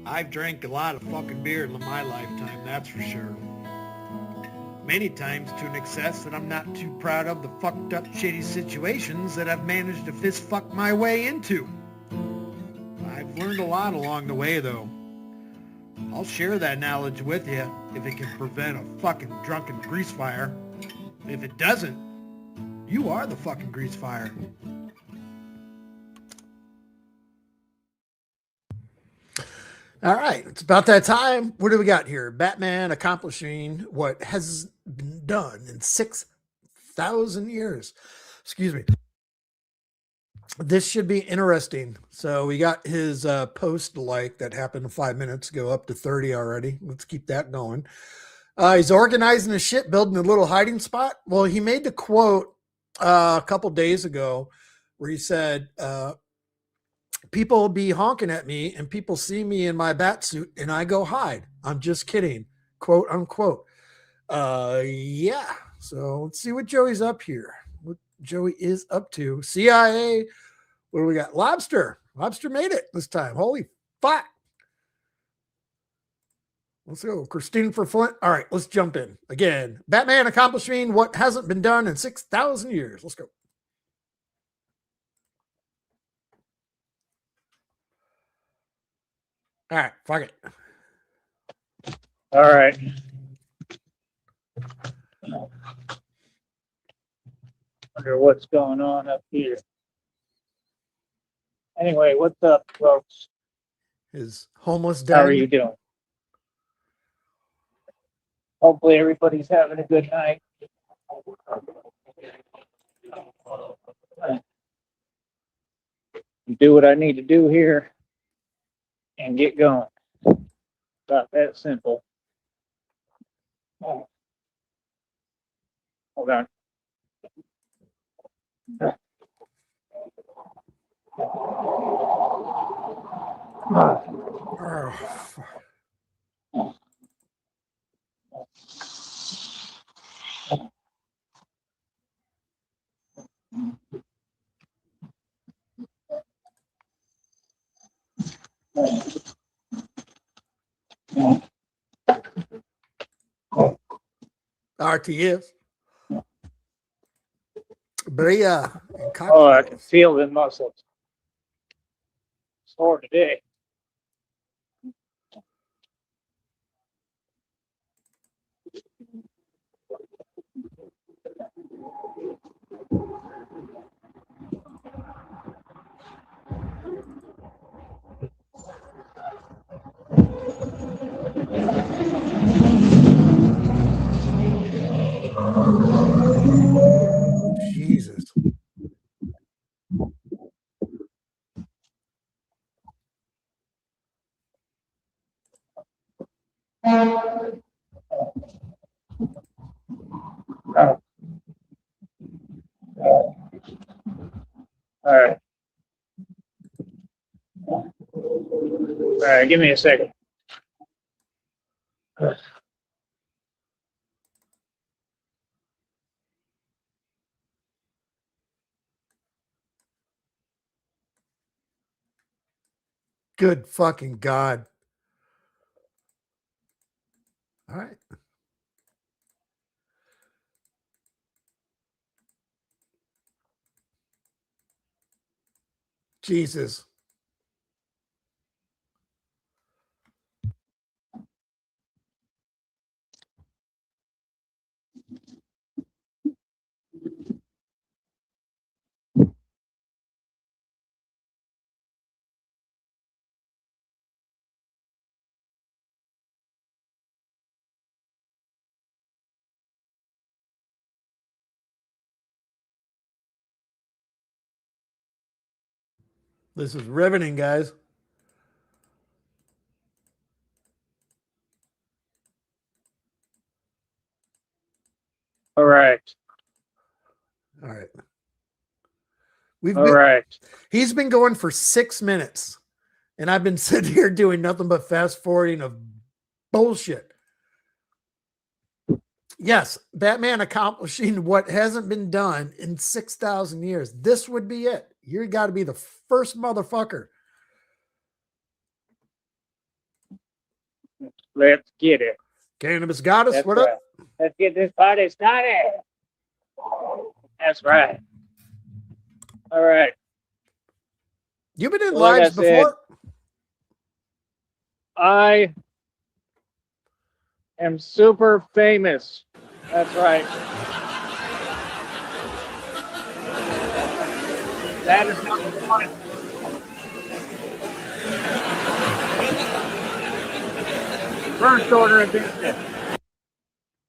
I've drank a lot of fucking beer in my lifetime, that's for sure. Many times to an excess that I'm not too proud of the fucked up shitty situations that I've managed to fist fuck my way into. I've learned a lot along the way though. I'll share that knowledge with you if it can prevent a fucking drunken grease fire. If it doesn't, you are the fucking grease fire. All right, it's about that time. What do we got here? Batman accomplishing what has been done in 6,000 years. Excuse me. This should be interesting. So we got his post like that happened 5 minutes ago up to 30 already. Let's keep that going. He's organizing his shit, building a little hiding spot. Well, he made the quote a couple days ago where he said, people will be honking at me and people see me in my bat suit and I go hide. I'm just kidding, quote unquote. Yeah. So let's see what Joey's up here. What Joey is up to. CIA. What do we got? Lobster. Lobster made it this time. Holy fuck. Let's go. Christine for Flint. All right, let's jump in. Again, Batman accomplishing what hasn't been done in 6,000 years. Let's go. All right, fuck it. All right. Wonder what's going on up here. Anyway, what's up, folks? Is homeless den. How are you doing? Hopefully everybody's having a good night. Do what I need to do here and get going. About that simple. Oh. Hold on. Oh, fuck. RTS. Bria and Oh, I can cocktails. feel the muscles. Sore today. Jesus. All right. All right, give me a second. Good fucking God. All right. Jesus. This is riveting, guys. All right. All right. All right. He's been going for 6 minutes, and I've been sitting here doing nothing but fast forwarding of bullshit. Yes, Batman accomplishing what hasn't been done in 6,000 years. This would be it. You got to be the first motherfucker. Let's get it. Cannabis Goddess, That's what right. up? Let's get this party started. That's right. All right. You been in So like I lives said, before? I am super famous. That's right. That is number one. First order of business.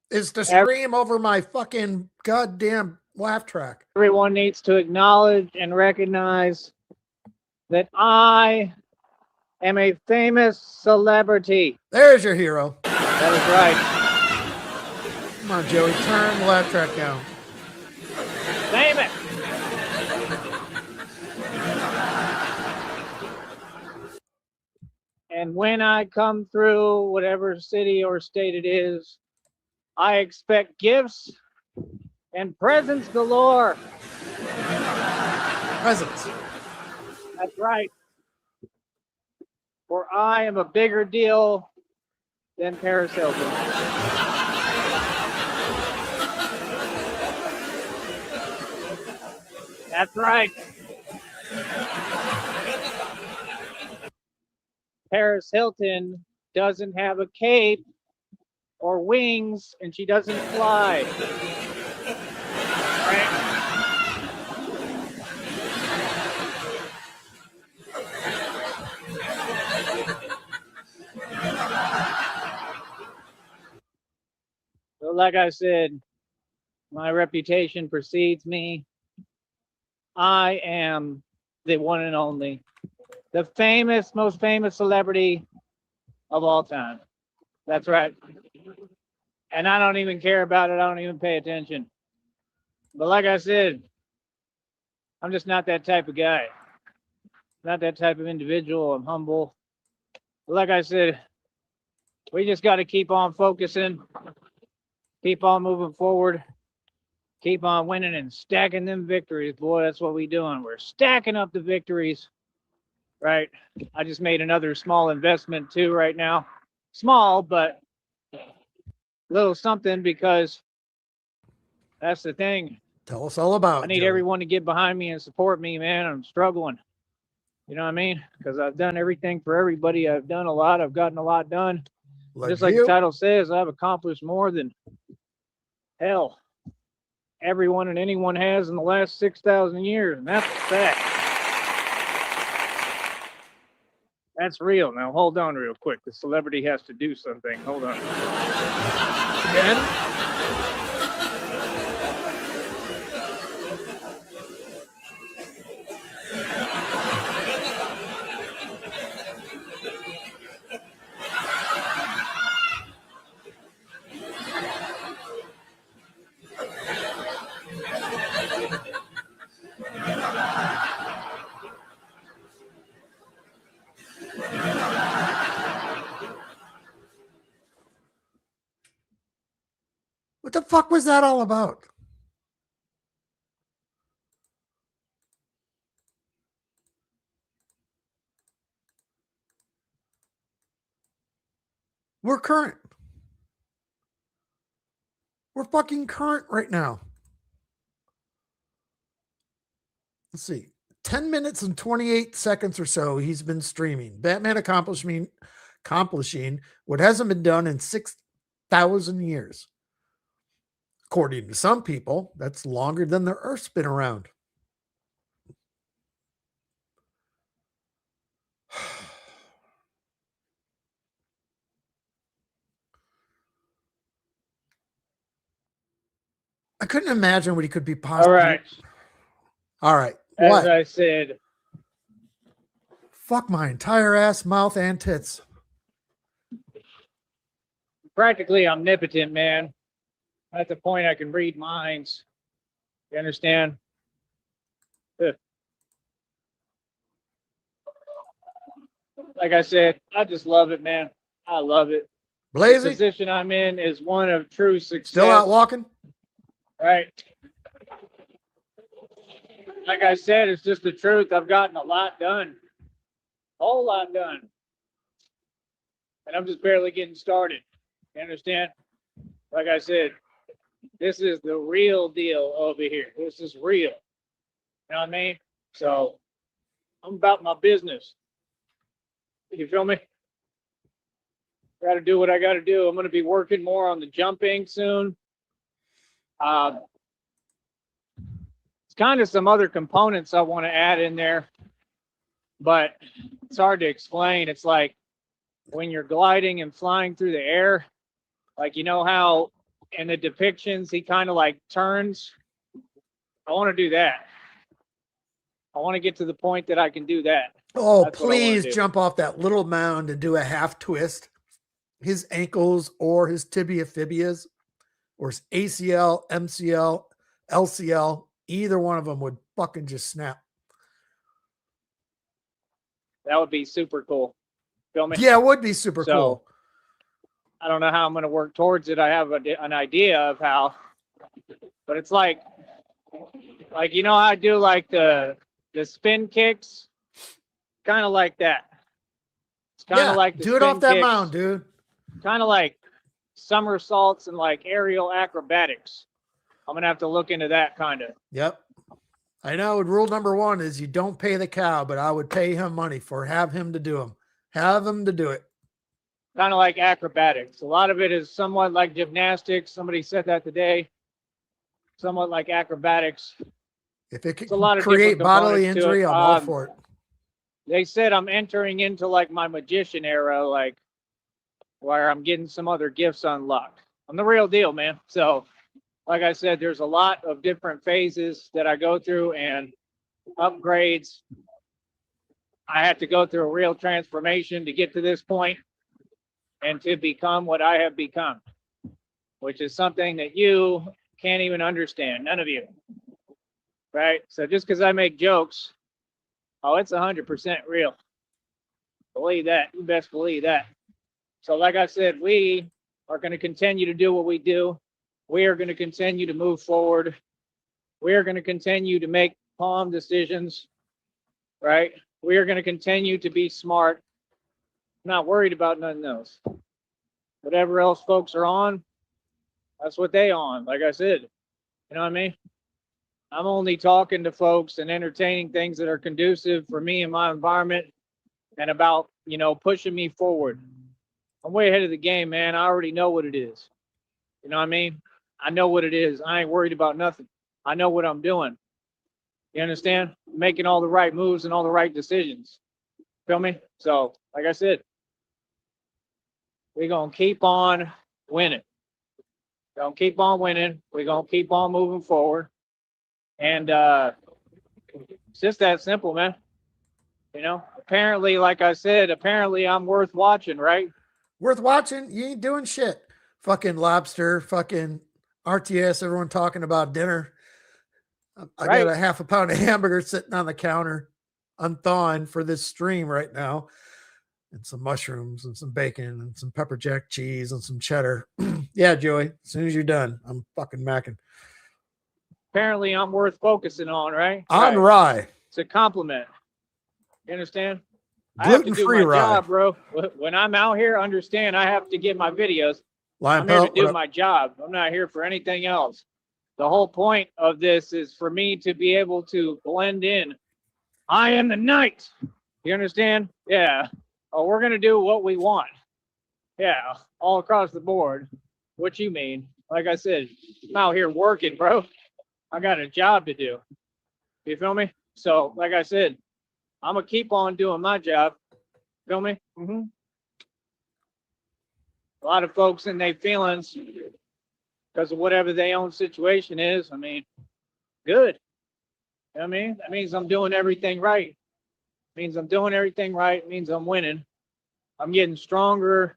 Is to scream over my fucking goddamn laugh track. Everyone needs to acknowledge and recognize that I am a famous celebrity. There's your hero. That is right. Come on, Joey, turn the laugh track down. Famous. And when I come through whatever city or state it is, I expect gifts and presents galore. Presents. That's right. For I am a bigger deal than Paris Hilton. That's right. Paris Hilton doesn't have a cape or wings, and she doesn't fly. Right? So like I said, my reputation precedes me. I am the one and only, the famous, most famous celebrity of all time. That's right. And I don't even care about it. I don't even pay attention. But like I said, I'm just not that type of guy. Not that type of individual. I'm humble. But like I said, we just got to keep on focusing, keep on moving forward, keep on winning and stacking them victories. Boy, that's what we doing. We're stacking up the victories, right? I just made another small investment too right now. Small, but a little something, because that's the thing. Tell us all about it. I need Joey. everyone to get behind me and support me, man. I'm struggling. You know what I mean? Because I've done everything for everybody. I've done a lot. I've gotten a lot done. Just like the title says, I've accomplished more than hell everyone and anyone has in the last 6,000 years. And that's a fact. That's real. Now, hold on real quick. The celebrity has to do something. Hold on. Again? What the fuck was that all about? We're current. We're fucking current right now. Let's see. 10 minutes and 28 seconds or so he's been streaming. Batman accomplishing what hasn't been done in 6,000 years. According to some people, that's longer than the Earth's been around. I couldn't imagine what he could be possibly. All right. All right. As What? I said, Fuck my entire ass, mouth, and tits. practically omnipotent, man. At the point I can read minds. You understand? Like I said, I just love it, man. I love it. The Blazy, position I'm in is one of true success. still out walking? Right. Like I said, it's just the truth. I've gotten a lot done. A whole lot done. and I'm just barely getting started. You understand? Like I said, this is the real deal over here. This is real. You know what I mean? So I'm about my business. You feel me? Got to do what I got to do. I'm going to be working more on the jumping soon. It's kind of some other components I want to add in there, but it's hard to explain. It's like when you're gliding and flying through the air, like, you know how in the depictions he kind of like turns. I want to do that. I want to get to the point that I can do that. Oh, That's what I wanna please do. jump off that little mound and do a half twist. His ankles or his tibia fibias or his ACL, MCL, LCL, either one of them would fucking just snap. That would be super cool. Feel me? Yeah, it would be super So, cool. I don't know how I'm going to work towards it. I have an idea of how, but it's like, you know, I do like the spin kicks, kind of like that. It's kind of like the do it spin off that kicks, mound, dude. kind of like somersaults and like aerial acrobatics. I'm going to have to look into that kind of. Yep. I know rule number 1 is you don't pay the cow, but I would pay him money for have him to do them. Have him to do it. Kind of like acrobatics. A lot of it is somewhat like gymnastics. Somebody said that today. Somewhat like acrobatics. If it can a lot of create different bodily components to injury, it. I'm all for it. They said I'm entering into like my magician era, like where I'm getting some other gifts unlocked. I'm the real deal, man. So, like I said, there's a lot of different phases that I go through and upgrades. I had to go through a real transformation to get to this point and to become what I have become, which is something that you can't even understand. None of you. Right? So just because I make jokes, oh, it's 100% real. Believe that. You best believe that. So like I said, we are going to continue to do what we do. We are going to continue to move forward. We are going to continue to make calm decisions, right? We are going to continue to be smart. I'm not worried about none of those. Whatever else folks are on, that's what they on. Like I said, you know what I mean? I'm only talking to folks and entertaining things that are conducive for me and my environment and about, you know, pushing me forward. I'm way ahead of the game, man. I already know what it is. You know what I mean? I know what it is. I ain't worried about nothing. I know what I'm doing. You understand? Making all the right moves and all the right decisions. Feel me? So, like I said, we're going to keep on winning. We're going to keep on winning. We're going to keep on moving forward. And it's just that simple, man. You know, apparently, like I said, apparently I'm worth watching, right? Worth watching? You ain't doing shit. Fucking lobster, fucking RTS, everyone talking about dinner. I got a half a pound of hamburger sitting on the counter, unthawing for this stream right now. And some mushrooms and some bacon and some pepper jack cheese and some cheddar. Yeah, Joey, as soon as you're done, I'm fucking macking. Apparently I'm worth focusing on, right? On rye. It's a compliment. You understand? I have to do my job, bro. When I'm out here, understand I have to get my videos. I'm here to do my job. I'm not here for anything else. The whole point of this is for me to be able to blend in. I am the knight. You understand? Yeah. Oh, we're going to do what we want. Yeah. All across the board. What you mean? Like I said, I'm out here working, bro. I got a job to do. You feel me? So, like I said, I'm going to keep on doing my job. Feel me? Mm-hmm. A lot of folks in their feelings because of whatever their own situation is. I mean, good. You know what I mean? That means I'm doing everything right. It means I'm doing everything right. It means I'm winning. I'm getting stronger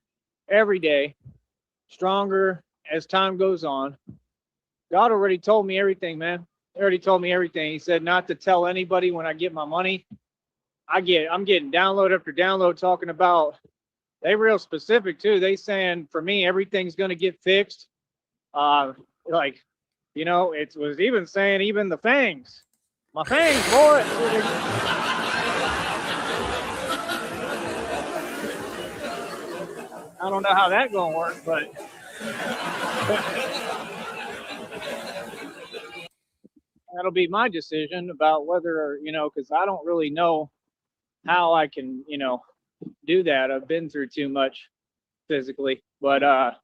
every day. Stronger as time goes on. God already told me everything, man. He already told me everything. He said not to tell anybody when I get my money. I'm getting download after download talking about, they real specific too. They saying for me, everything's going to get fixed. Like, you know, it was even saying even the fangs, my fangs, boy. I don't know how that's going to work, but that'll be my decision about whether, because I don't really know how I can, do that. I've been through too much physically, but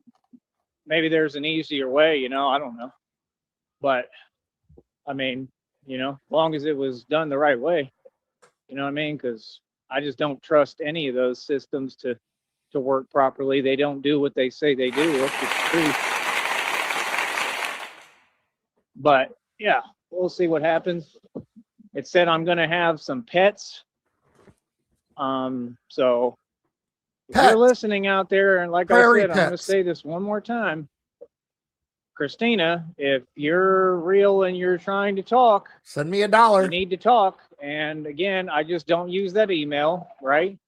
maybe there's an easier way, I don't know. But I mean, as long as it was done the right way, you know what I mean? Because I just don't trust any of those systems to work properly. They don't do what they say they do. That's just the truth. But yeah, we'll see what happens. It said I'm gonna have some pets. So if you're Pets. listening out there, and like Prairie I said, I'm gonna pets. say this one more time. Christina, if you're real and you're trying to talk, Send me $1. you need to talk. And again, I just don't use that email, right?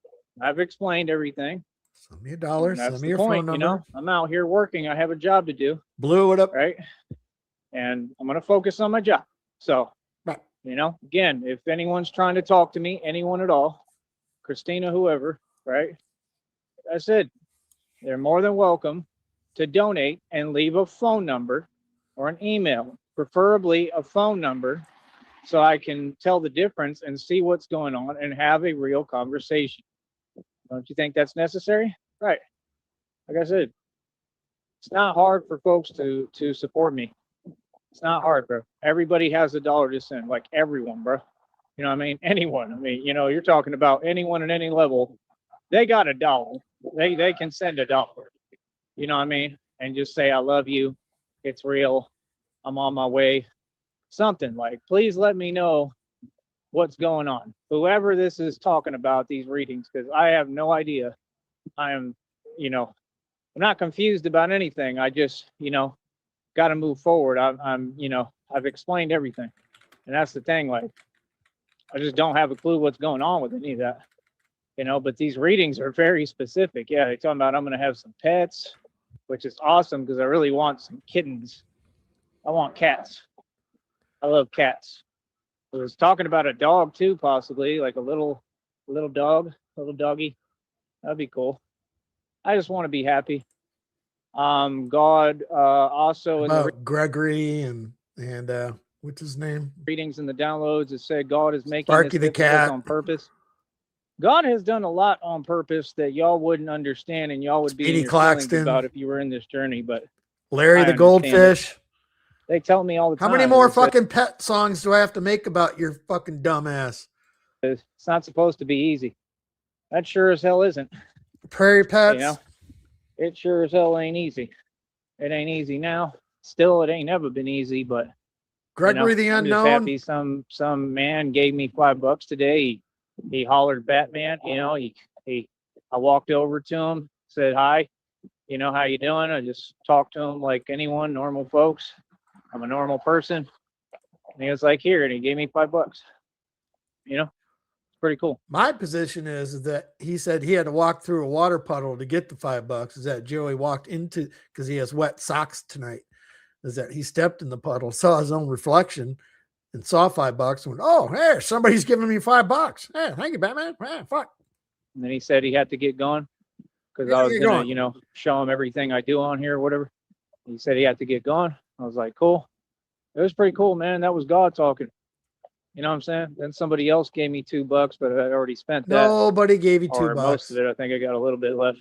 I've explained everything. Send me $1. That's Send me the your point, phone number. I'm out here working. I have a job to do, Blew it up. right? And I'm going to focus on my job. So, Right. again, if anyone's trying to talk to me, anyone at all, Christina, whoever, right? I said, they're more than welcome to donate and leave a phone number or an email, preferably a phone number, so I can tell the difference and see what's going on and have a real conversation. Don't you think that's necessary? Right. Like I said, it's not hard for folks to support me. It's not hard, bro. Everybody has $1 to send, like everyone, bro. You know what I mean? Anyone. I mean, you're talking about anyone at any level. They got $1. They can send $1. You know what I mean? And just say, I love you. It's real. I'm on my way. Something like, please let me know what's going on. Whoever this is talking about these readings, because I have no idea. I am, I'm not confused about anything. I just, got to move forward. I'm, I've explained everything. And that's the thing. Like, I just don't have a clue what's going on with any of that, but these readings are very specific. Yeah. They're talking about, I'm going to have some pets, which is awesome because I really want some kittens. I want cats. I love cats. I was talking about a dog too, possibly like a little dog, little doggy. That'd be cool. I just want to be happy. God also in the About Gregory and what's his name? readings and the downloads, it said God is making Sparky this the difficult cat. on purpose. God has done a lot on purpose that y'all wouldn't understand and y'all would be in Speedy your feelings Claxton. about if you were in this journey. But Larry I the understand Goldfish. they tell me all the How time. many more they said, fucking pet songs do I have to make about your fucking dumbass? it's not supposed to be easy. That sure as hell isn't. Prairie pets. It sure as hell ain't easy. It ain't easy now. Still, it ain't never been easy, but Gregory the I'm just Unknown. happy some man gave me $5 today. He hollered Batman, I walked over to him, said hi, how you doing? I just talked to him like anyone, normal folks. I'm a normal person. And he was like, here, and he gave me $5. It's pretty cool. My position is that he said he had to walk through a water puddle to get the $5. Is that Joey walked into, because he has wet socks tonight, is that he stepped in the puddle, saw his own reflection, and saw $5 and went, oh, hey, somebody's giving me $5. Hey, thank you, Batman. Fuck. And then he said he had to get going because I was going to, show him everything I do on here or whatever. He said he had to get going. I was like, cool. It was pretty cool, man. That was God talking. You know what I'm saying? Then somebody else gave me $2, but I already spent that. Nobody gave you $2. Most of it. I think I got a little bit left,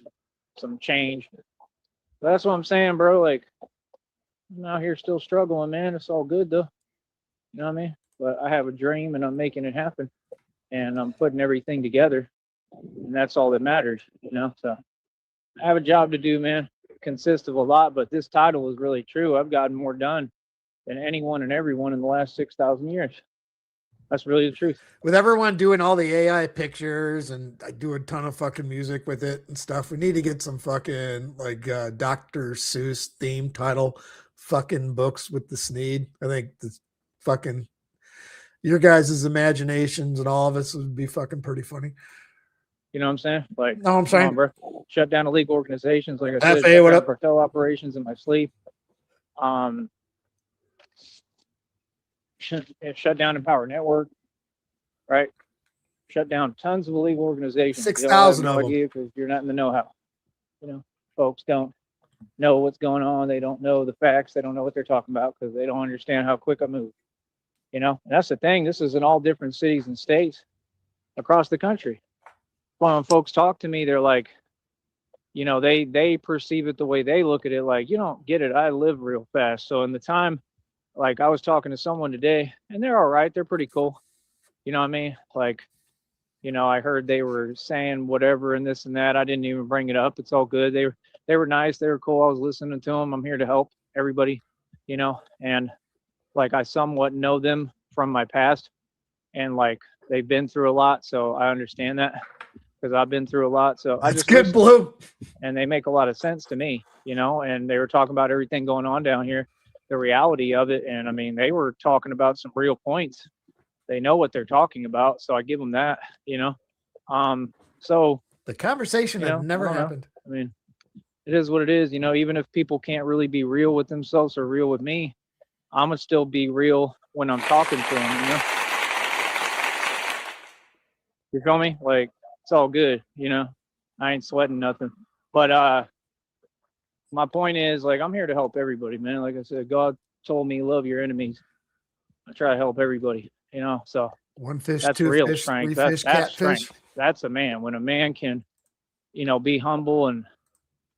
some change. But that's what I'm saying, bro. Like, I'm out here still struggling, man. It's all good, though. You know what I mean? But I have a dream, and I'm making it happen. And I'm putting everything together. And that's all that matters, So I have a job to do, man. It consists of a lot, but this title is really true. I've gotten more done than anyone and everyone in the last 6,000 years. That's really the truth. With everyone doing all the AI pictures, and I do a ton of fucking music with it and stuff, we need to get some fucking like Dr. Seuss theme title fucking books with the Sneed. I think the fucking your guys' imaginations and all of us would be fucking pretty funny. You know what I'm saying? Like, no, I'm saying, bro. Shut down illegal organizations, like I said, FA, shut what down up? cartel operations in my sleep. Shut down Empower Network, right? Shut down tons of illegal organizations. 6,000 no of them. idea because you're not in the know-how. folks don't know what's going on. They don't know the facts. They don't know what they're talking about because they don't understand how quick I move. You know, and that's the thing. This is in all different cities and states across the country. When folks talk to me, they're like, you know, they perceive it the way they look at it. Like, you don't get it. I live real fast. So in the time, like I was talking to someone today, and they're all right. They're pretty cool. You know what I mean? Like, you know, I heard they were saying whatever and this and that. I didn't even bring it up. It's all good. They were nice. They were cool. I was listening to them. I'm here to help everybody, you know, and like I somewhat know them from my past, and like they've been through a lot, so I understand that because I've been through a lot. So I That's just good, listen, Blue. and they make a lot of sense to me, you know. And they were talking about everything going on down here, the reality of it, and I mean they were talking about some real points. They know what they're talking about, so I give them that, you know. So The conversation you had know, I never don't know. happened. I mean, it is what it is, you know. Even if people can't really be real with themselves or real with me, I'm gonna still be real when I'm talking to them, you know. You feel me? Like it's all good, you know. I ain't sweating nothing. But my point is, like, I'm here to help everybody, man. Like I said, God told me love your enemies. I try to help everybody, you know. So One fish, that's two real fish, strength. three fish, That's catfish. strength. That's a man. When a man can, you know, be humble and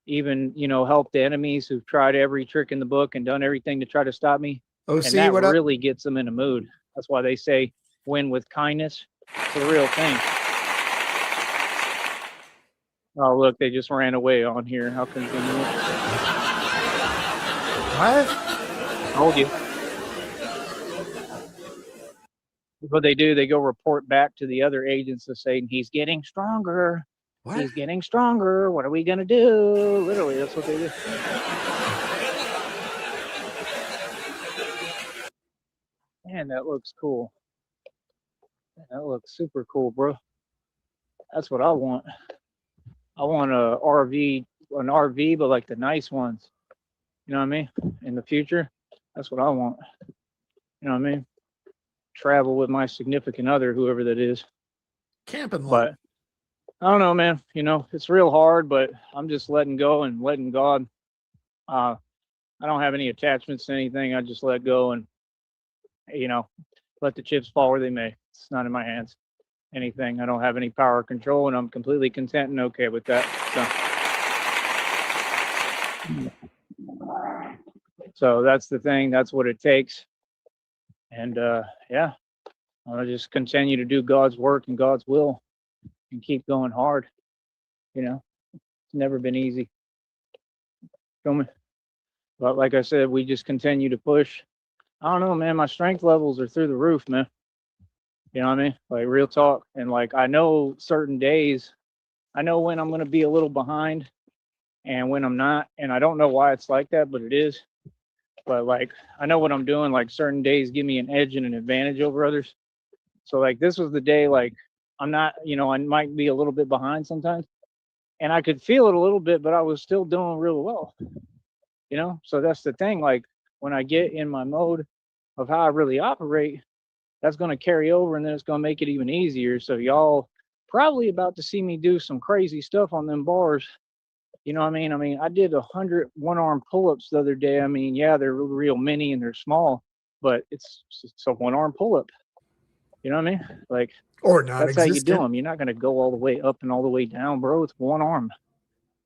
even, you know, help the enemies who've tried every trick in the book and done everything to try to stop me. OC, And that what up? really gets them in a mood. That's why they say win with kindness. It's a real thing. Oh, look, they just ran away on here. How convenient. What? Told you. What they do, they go report back to the other agents and say, he's getting stronger. What? He's getting stronger. What are we going to do? Literally, that's what they do. Man, that looks cool. That looks super cool, bro. That's what I want. I want an RV, but like the nice ones. You know what I mean? In the future, that's what I want. You know what I mean? Travel with my significant other, whoever that is. Camping lot. But I don't know, man. You know, it's real hard, but I'm just letting go and letting God. I don't have any attachments to anything. I just let go and, you know, let the chips fall where they may. It's not in my hands. Anything. I don't have any power or control, and I'm completely content and okay with that. So that's the thing. That's what it takes. And yeah, I'll just continue to do God's work and God's will and keep going hard. You know, it's never been easy. Feel me? But like I said, we just continue to push. I don't know, man. My strength levels are through the roof, man. You know what I mean? Like real talk. And like I know certain days, I know when I'm gonna be a little behind and when I'm not. And I don't know why it's like that, but it is. But like I know what I'm doing. Like certain days give me an edge and an advantage over others. So like this was the day, like I'm not, you know, I might be a little bit behind sometimes. And I could feel it a little bit, but I was still doing real well. You know, so that's the thing. Like when I get in my mode of how I really operate, that's going to carry over and then it's going to make it even easier. So y'all probably about to see me do some crazy stuff on them bars. You know what I mean? I mean, I did 100 one-arm pull-ups the other day. I mean, yeah, they're real mini and they're small, but it's a one-arm pull-up. You know what I mean? Like, Or not that's how you do existent. them. You're not going to go all the way up and all the way down, bro. It's one arm.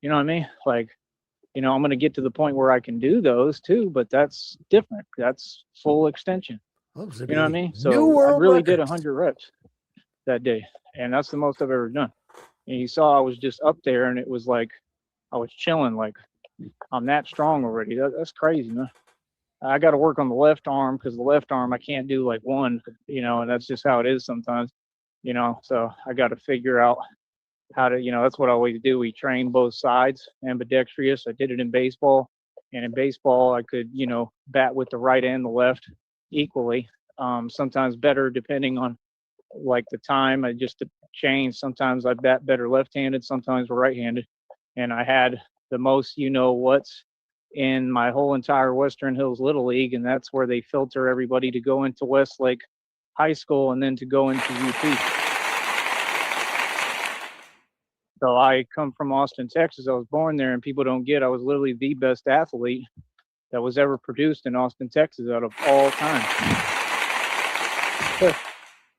You know what I mean? Like, you know, I'm going to get to the point where I can do those too, but that's different. That's full extension. You know what I mean? So New I world really did records. 100 reps that day, and that's the most I've ever done. And you saw I was just up there, and it was like I was chilling, like I'm that strong already. That's crazy, man. I got to work on the left arm because the left arm I can't do like one, you know, and that's just how it is sometimes, you know. So I got to figure out how to, you know, that's what I always do. We train both sides, ambidextrous. I did it in baseball, and in baseball I could, you know, bat with the right and the left equally. Sometimes better depending on like the time. I just change. Sometimes I bat better left-handed, sometimes right-handed, and I had the most, you know, what's in my whole entire Western Hills Little League, and that's where they filter everybody to go into Westlake High School and then to go into UP. So I come from Austin, Texas. I was born there, and people don't get I was literally the best athlete that was ever produced in Austin, Texas out of all time.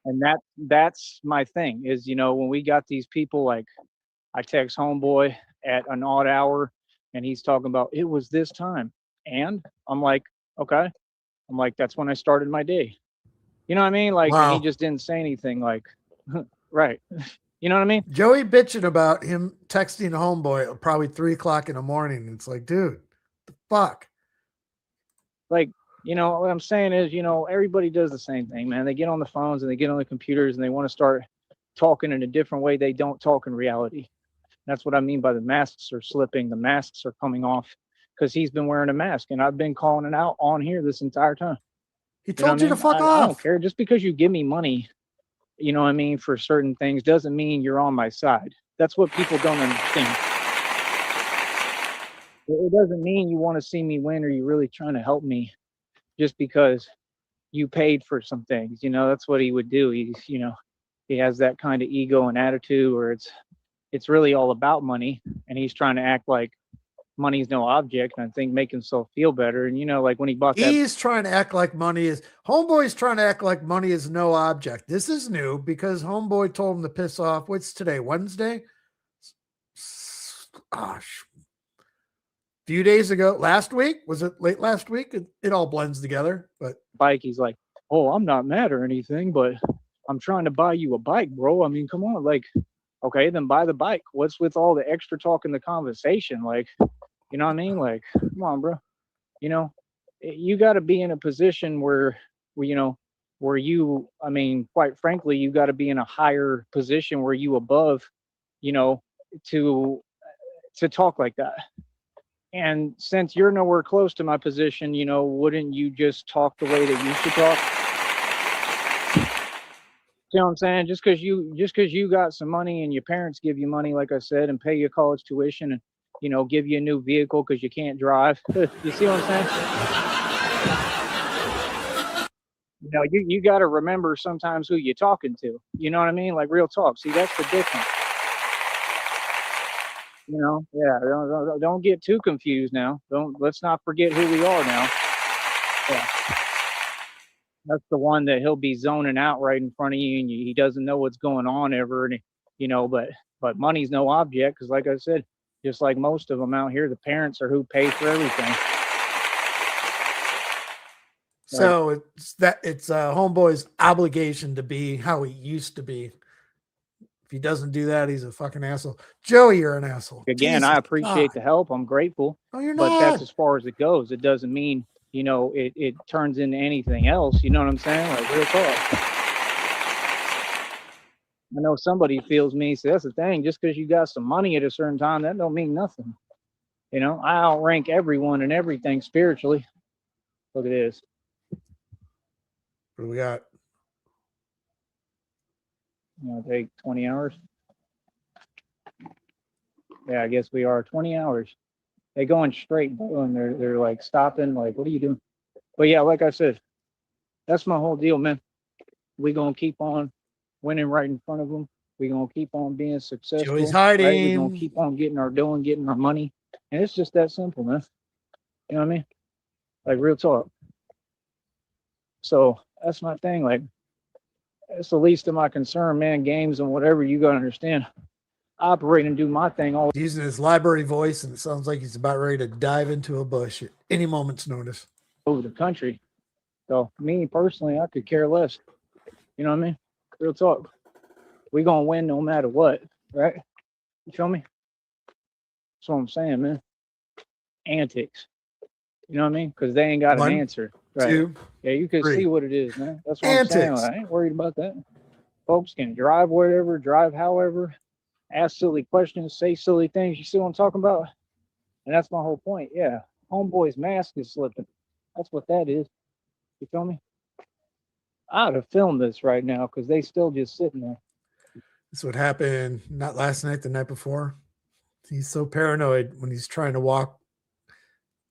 And that's my thing is, when we got these people, like I text homeboy at an odd hour and he's talking about it was this time. And I'm like, okay. I'm like, that's when I started my day. You know what I mean? Like, and he Wow. just didn't say anything, like, right. You know what I mean? Joey bitching about him texting a homeboy at probably 3:00 in the morning. It's like, dude, the fuck. Like, what I'm saying is, everybody does the same thing, man. They get on the phones and they get on the computers and they want to start talking in a different way they don't talk in reality. That's what I mean by the masks are slipping. The masks are coming off because he's been wearing a mask, and I've been calling it out on here this entire time. He told you to fuck I off. don't care. Just because you give me money, for certain things doesn't mean you're on my side. That's what people don't understand. It doesn't mean you want to see me win or you're really trying to help me just because you paid for some things. That's what he would do. He has that kind of ego and attitude where it's really all about money, and he's trying to act like money's no object, and I think make himself feel better. And like when he bought that, He's trying to act like homeboy's trying to act like money is no object. This is new because homeboy told him to piss off. What's today? Wednesday? Gosh. Few days ago, last week, was it late last week? It all blends together, but bike, he's like, oh, I'm not mad or anything, but I'm trying to buy you a bike, bro. I mean, come on, like, okay, then buy the bike. What's with all the extra talk in the conversation? Like, you know what I mean? Like, come on, bro. You got to be in a position where you, I mean, quite frankly, you got to be in a higher position where you above, to talk like that. And since you're nowhere close to my position, wouldn't you just talk the way that you should talk? You know what I'm saying? Just because you got some money and your parents give you money, like I said, and pay your college tuition and, give you a new vehicle because you can't drive. You see what I'm saying? You got to remember sometimes who you're talking to. You know what I mean? Like real talk. See, that's the difference. Yeah. Don't get too confused now. Let's not forget who we are now. Yeah. That's the one that he'll be zoning out right in front of you, and he doesn't know what's going on ever. And but money's no object because, like I said, just like most of them out here, the parents are who pay for everything. So it's homeboy's obligation to be how he used to be. If he doesn't do that, he's a fucking asshole. Joey, you're an asshole. Again, Jesus I appreciate God. the help. I'm grateful. No, you're but not. That's as far as it goes. It doesn't mean, it turns into anything else. You know what I'm saying? Like real talk. I know somebody feels me. So that's the thing. Just because you got some money at a certain time, that don't mean nothing. I outrank everyone and everything spiritually. Look at this. What do we got? Take 20 hours. Yeah, I guess we are 20 hours. They going straight, and they're like stopping. Like, what are you doing? But yeah, like I said, that's my whole deal, man. We gonna keep on winning right in front of them. We gonna keep on being successful. Joey's hiding. Right? We gonna keep on getting our dough and getting our money, and it's just that simple, man. You know what I mean? Like real talk. So that's my thing. Like, it's the least of my concern, man. Games and whatever, you gotta understand. I operate and do my thing all using his library voice, and it sounds like he's about ready to dive into a bush at any moment's notice. over the country. So me personally, I could care less. You know what I mean? Real talk. We gonna win no matter what, right? You feel me? That's what I'm saying, man. Antics. You know what I mean? Because they ain't got an answer. Right. 2, yeah, you can 3. see what it is, man. That's what Antics. I'm saying. I ain't worried about that. Folks can drive wherever, drive however, ask silly questions, say silly things. You see what I'm talking about? And that's my whole point. Yeah. Homeboy's mask is slipping. That's what that is. You feel me? I ought to film this right now because they still just sitting there. That's what happened not last night, the night before. He's so paranoid when he's trying to walk,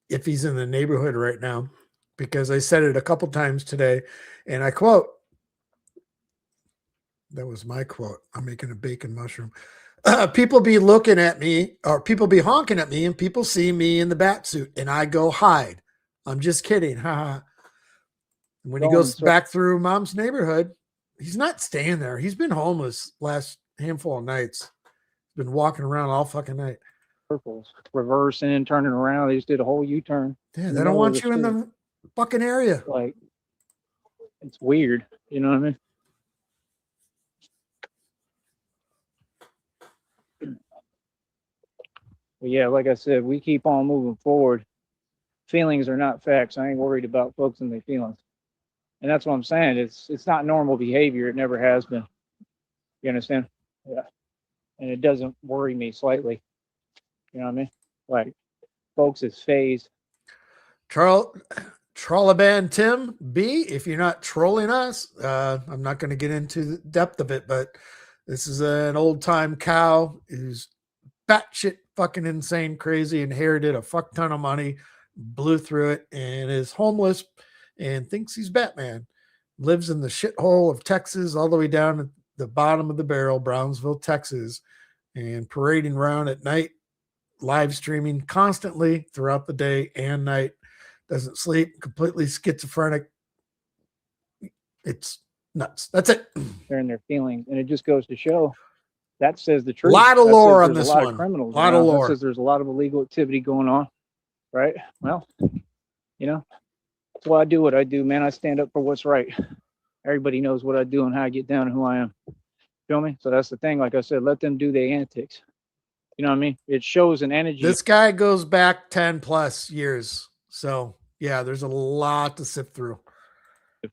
if he's in the neighborhood right now, because I said it a couple times today, and I quote, that was my quote, I'm making a bacon mushroom. People be looking at me, or people be honking at me, and people see me in the bat suit, and I go hide. I'm just kidding. Haha. When he Going in goes circles. back through mom's neighborhood, he's not staying there. He's been homeless last handful of nights. He's been walking around all fucking night. Reversing, turning around. They just did a whole U-turn. Yeah, they don't want you in the fucking area. Like, it's weird. You know what I mean? But yeah, like I said, we keep on moving forward. Feelings are not facts. I ain't worried about folks and their feelings. And that's what I'm saying. It's not normal behavior. It never has been. You understand? Yeah. And it doesn't worry me slightly. You know what I mean? Like, folks, it's phased. Trollaban Tim B, if you're not trolling us, I'm not going to get into the depth of it, but this is an old time cow who's batshit fucking insane, crazy, inherited a fuck ton of money, blew through it, and is homeless and thinks he's Batman. Lives in the shithole of Texas, all the way down at the bottom of the barrel, Brownsville, Texas, and parading around at night, live streaming constantly throughout the day and night. Doesn't sleep, completely schizophrenic. It's nuts. That's it. They're in their feelings. And it just goes to show that says the truth. A lot of That lore says on there's this a lot one. of criminals. A lot of lore. That says there's a lot of illegal activity going on. Right? Well, you know, that's why I do what I do, man. I stand up for what's right. Everybody knows what I do and how I get down and who I am. Feel me? So that's the thing. Like I said, let them do their antics. You know what I mean? It shows an energy. This guy goes back 10 plus years. So yeah, there's a lot to sift through.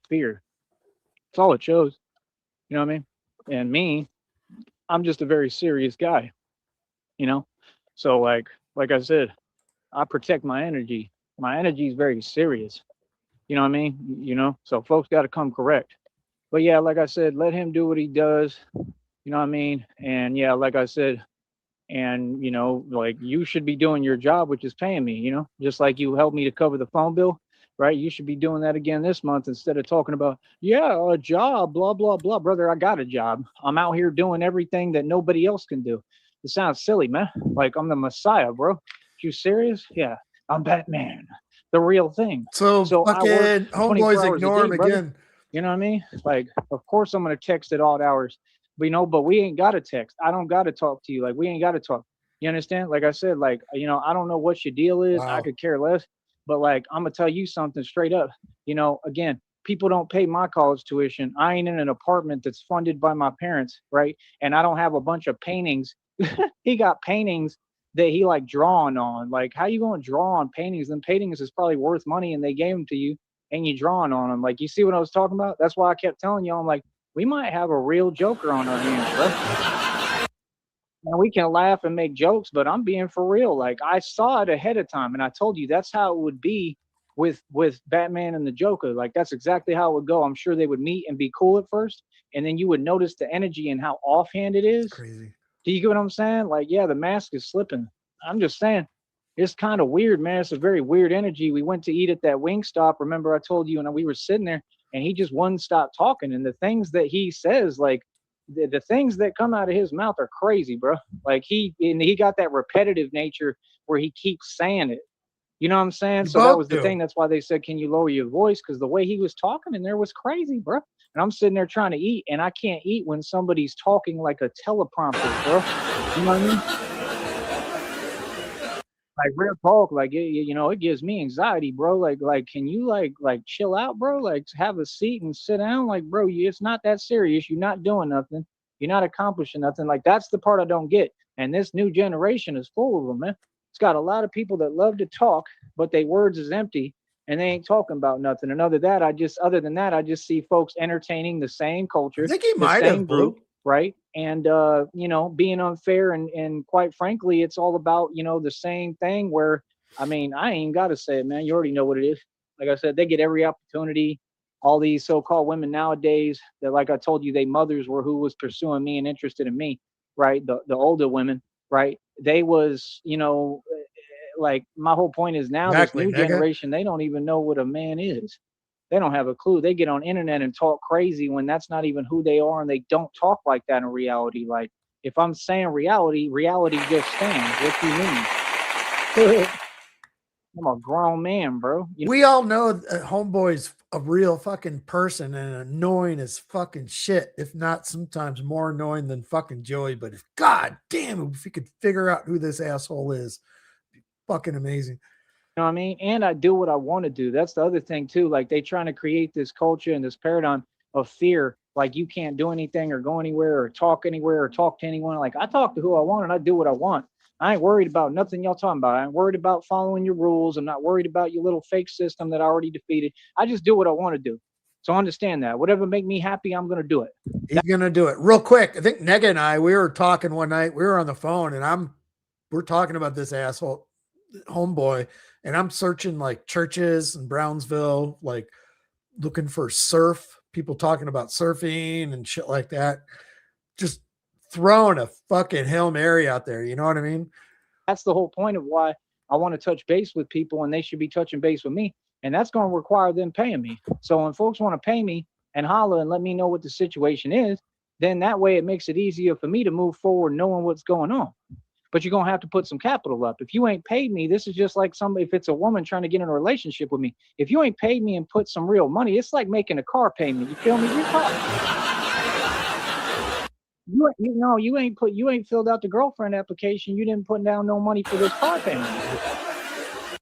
Fear. That's all it shows. You know what I mean? And me, I'm just a very serious guy. You know? So like I said, I protect my energy. My energy is very serious. You know what I mean? You know, so folks got to come correct. But yeah, like I said, let him do what he does. You know what I mean? And yeah, like I said, and you know, like you should be doing your job, which is paying me, you know, just like you helped me to cover the phone bill, right? You should be doing that again this month instead of talking about, yeah, a job, blah, blah, blah. Brother, I got a job. I'm out here doing everything that nobody else can do. It sounds silly, man. Like I'm the Messiah, bro. You serious? Yeah, I'm Batman, the real thing. So I work 24 homeboys hours ignore a him day, brother. again. You know what I mean? Like, of course I'm gonna text at odd hours. But you know, but we ain't gotta text. I don't gotta talk to you. Like, we ain't gotta talk. You understand? Like I said, like, you know, I don't know what your deal is. Wow. I could care less. But like, I'm gonna tell you something straight up. You know, again, people don't pay my college tuition. I ain't in an apartment that's funded by my parents, right? And I don't have a bunch of paintings. He got paintings that he like drawing on. Like, how you gonna draw on paintings? Then paintings is probably worth money, and they gave them to you, and you drawing on them. Like, you see what I was talking about? That's why I kept telling you, I'm like, we might have a real Joker on our hands, bro. And we can laugh and make jokes, but I'm being for real. Like, I saw it ahead of time, and I told you that's how it would be with Batman and the Joker. Like, that's exactly how it would go. I'm sure they would meet and be cool at first, and then you would notice the energy and how offhand it is. Crazy. Do you get what I'm saying? Like, yeah, the mask is slipping. I'm just saying, it's kind of weird, man. It's a very weird energy. We went to eat at that Wingstop. Remember, I told you, and we were sitting there, and he just wouldn't stop talking. And the things that he says, like, the things that come out of his mouth are crazy, bro. Like, he got that repetitive nature where he keeps saying it. You know what I'm saying? So that was the thing. That's why they said, can you lower your voice? Because the way he was talking in there was crazy, bro. And I'm sitting there trying to eat, and I can't eat when somebody's talking like a teleprompter, bro. You know what I mean? Like, real talk, like, you know, it gives me anxiety, bro. Like, can you like chill out, bro? Like, have a seat and sit down. Like, bro, it's not that serious. You're not doing nothing. You're not accomplishing nothing. Like, that's the part I don't get. And this new generation is full of them, man. It's got a lot of people that love to talk, but their words is empty, and they ain't talking about nothing. And other than that, I just see folks entertaining the same culture, I think he the might same have, group, right? And you know, being unfair, and quite frankly, it's all about, you know, the same thing where, I mean, I ain't got to say it, man. You already know what it is. Like I said, they get every opportunity. All these so-called women nowadays that, like I told you, they mothers were who was pursuing me and interested in me, right? The older women, right? They was, you know, like, my whole point is now Exactly, this new nigga. generation, they don't even know what a man is. They don't have a clue. They get on internet and talk crazy when that's not even who they are, and they don't talk like that in reality. Like, If I'm saying reality, reality just stands. What do you mean? I'm a grown man, bro. We all know that Homeboy's a real fucking person and annoying as fucking shit, if not sometimes more annoying than fucking Joey. But if God damn, if we could figure out who this asshole is, it'd be fucking amazing. You know what I mean? And I do what I want to do. That's the other thing too. Like they trying to create this culture and this paradigm of fear. Like you can't do anything or go anywhere or talk to anyone. Like I talk to who I want and I do what I want. I ain't worried about nothing y'all talking about. I ain't worried about following your rules. I'm not worried about your little fake system that I already defeated. I just do what I want to do. So understand that. Whatever make me happy, I'm gonna do it. He's gonna do it real quick. I think Nega and I, we were talking one night. We were on the phone, and we're talking about this asshole Homeboy, and I'm searching like churches in Brownsville, like looking for surf people talking about surfing and shit like that. Just throwing a fucking Hail Mary out there. You know what I mean? That's the whole point of why I want to touch base with people and they should be touching base with me. And that's going to require them paying me. So when folks want to pay me and holler and let me know what the situation is, then that way it makes it easier for me to move forward knowing what's going on. But you're going to have to put some capital up. If you ain't paid me, this is just like somebody, if it's a woman trying to get in a relationship with me, if you ain't paid me and put some real money, it's like making a car payment. You feel me? You ain't filled out the girlfriend application. You didn't put down no money for this car payment. I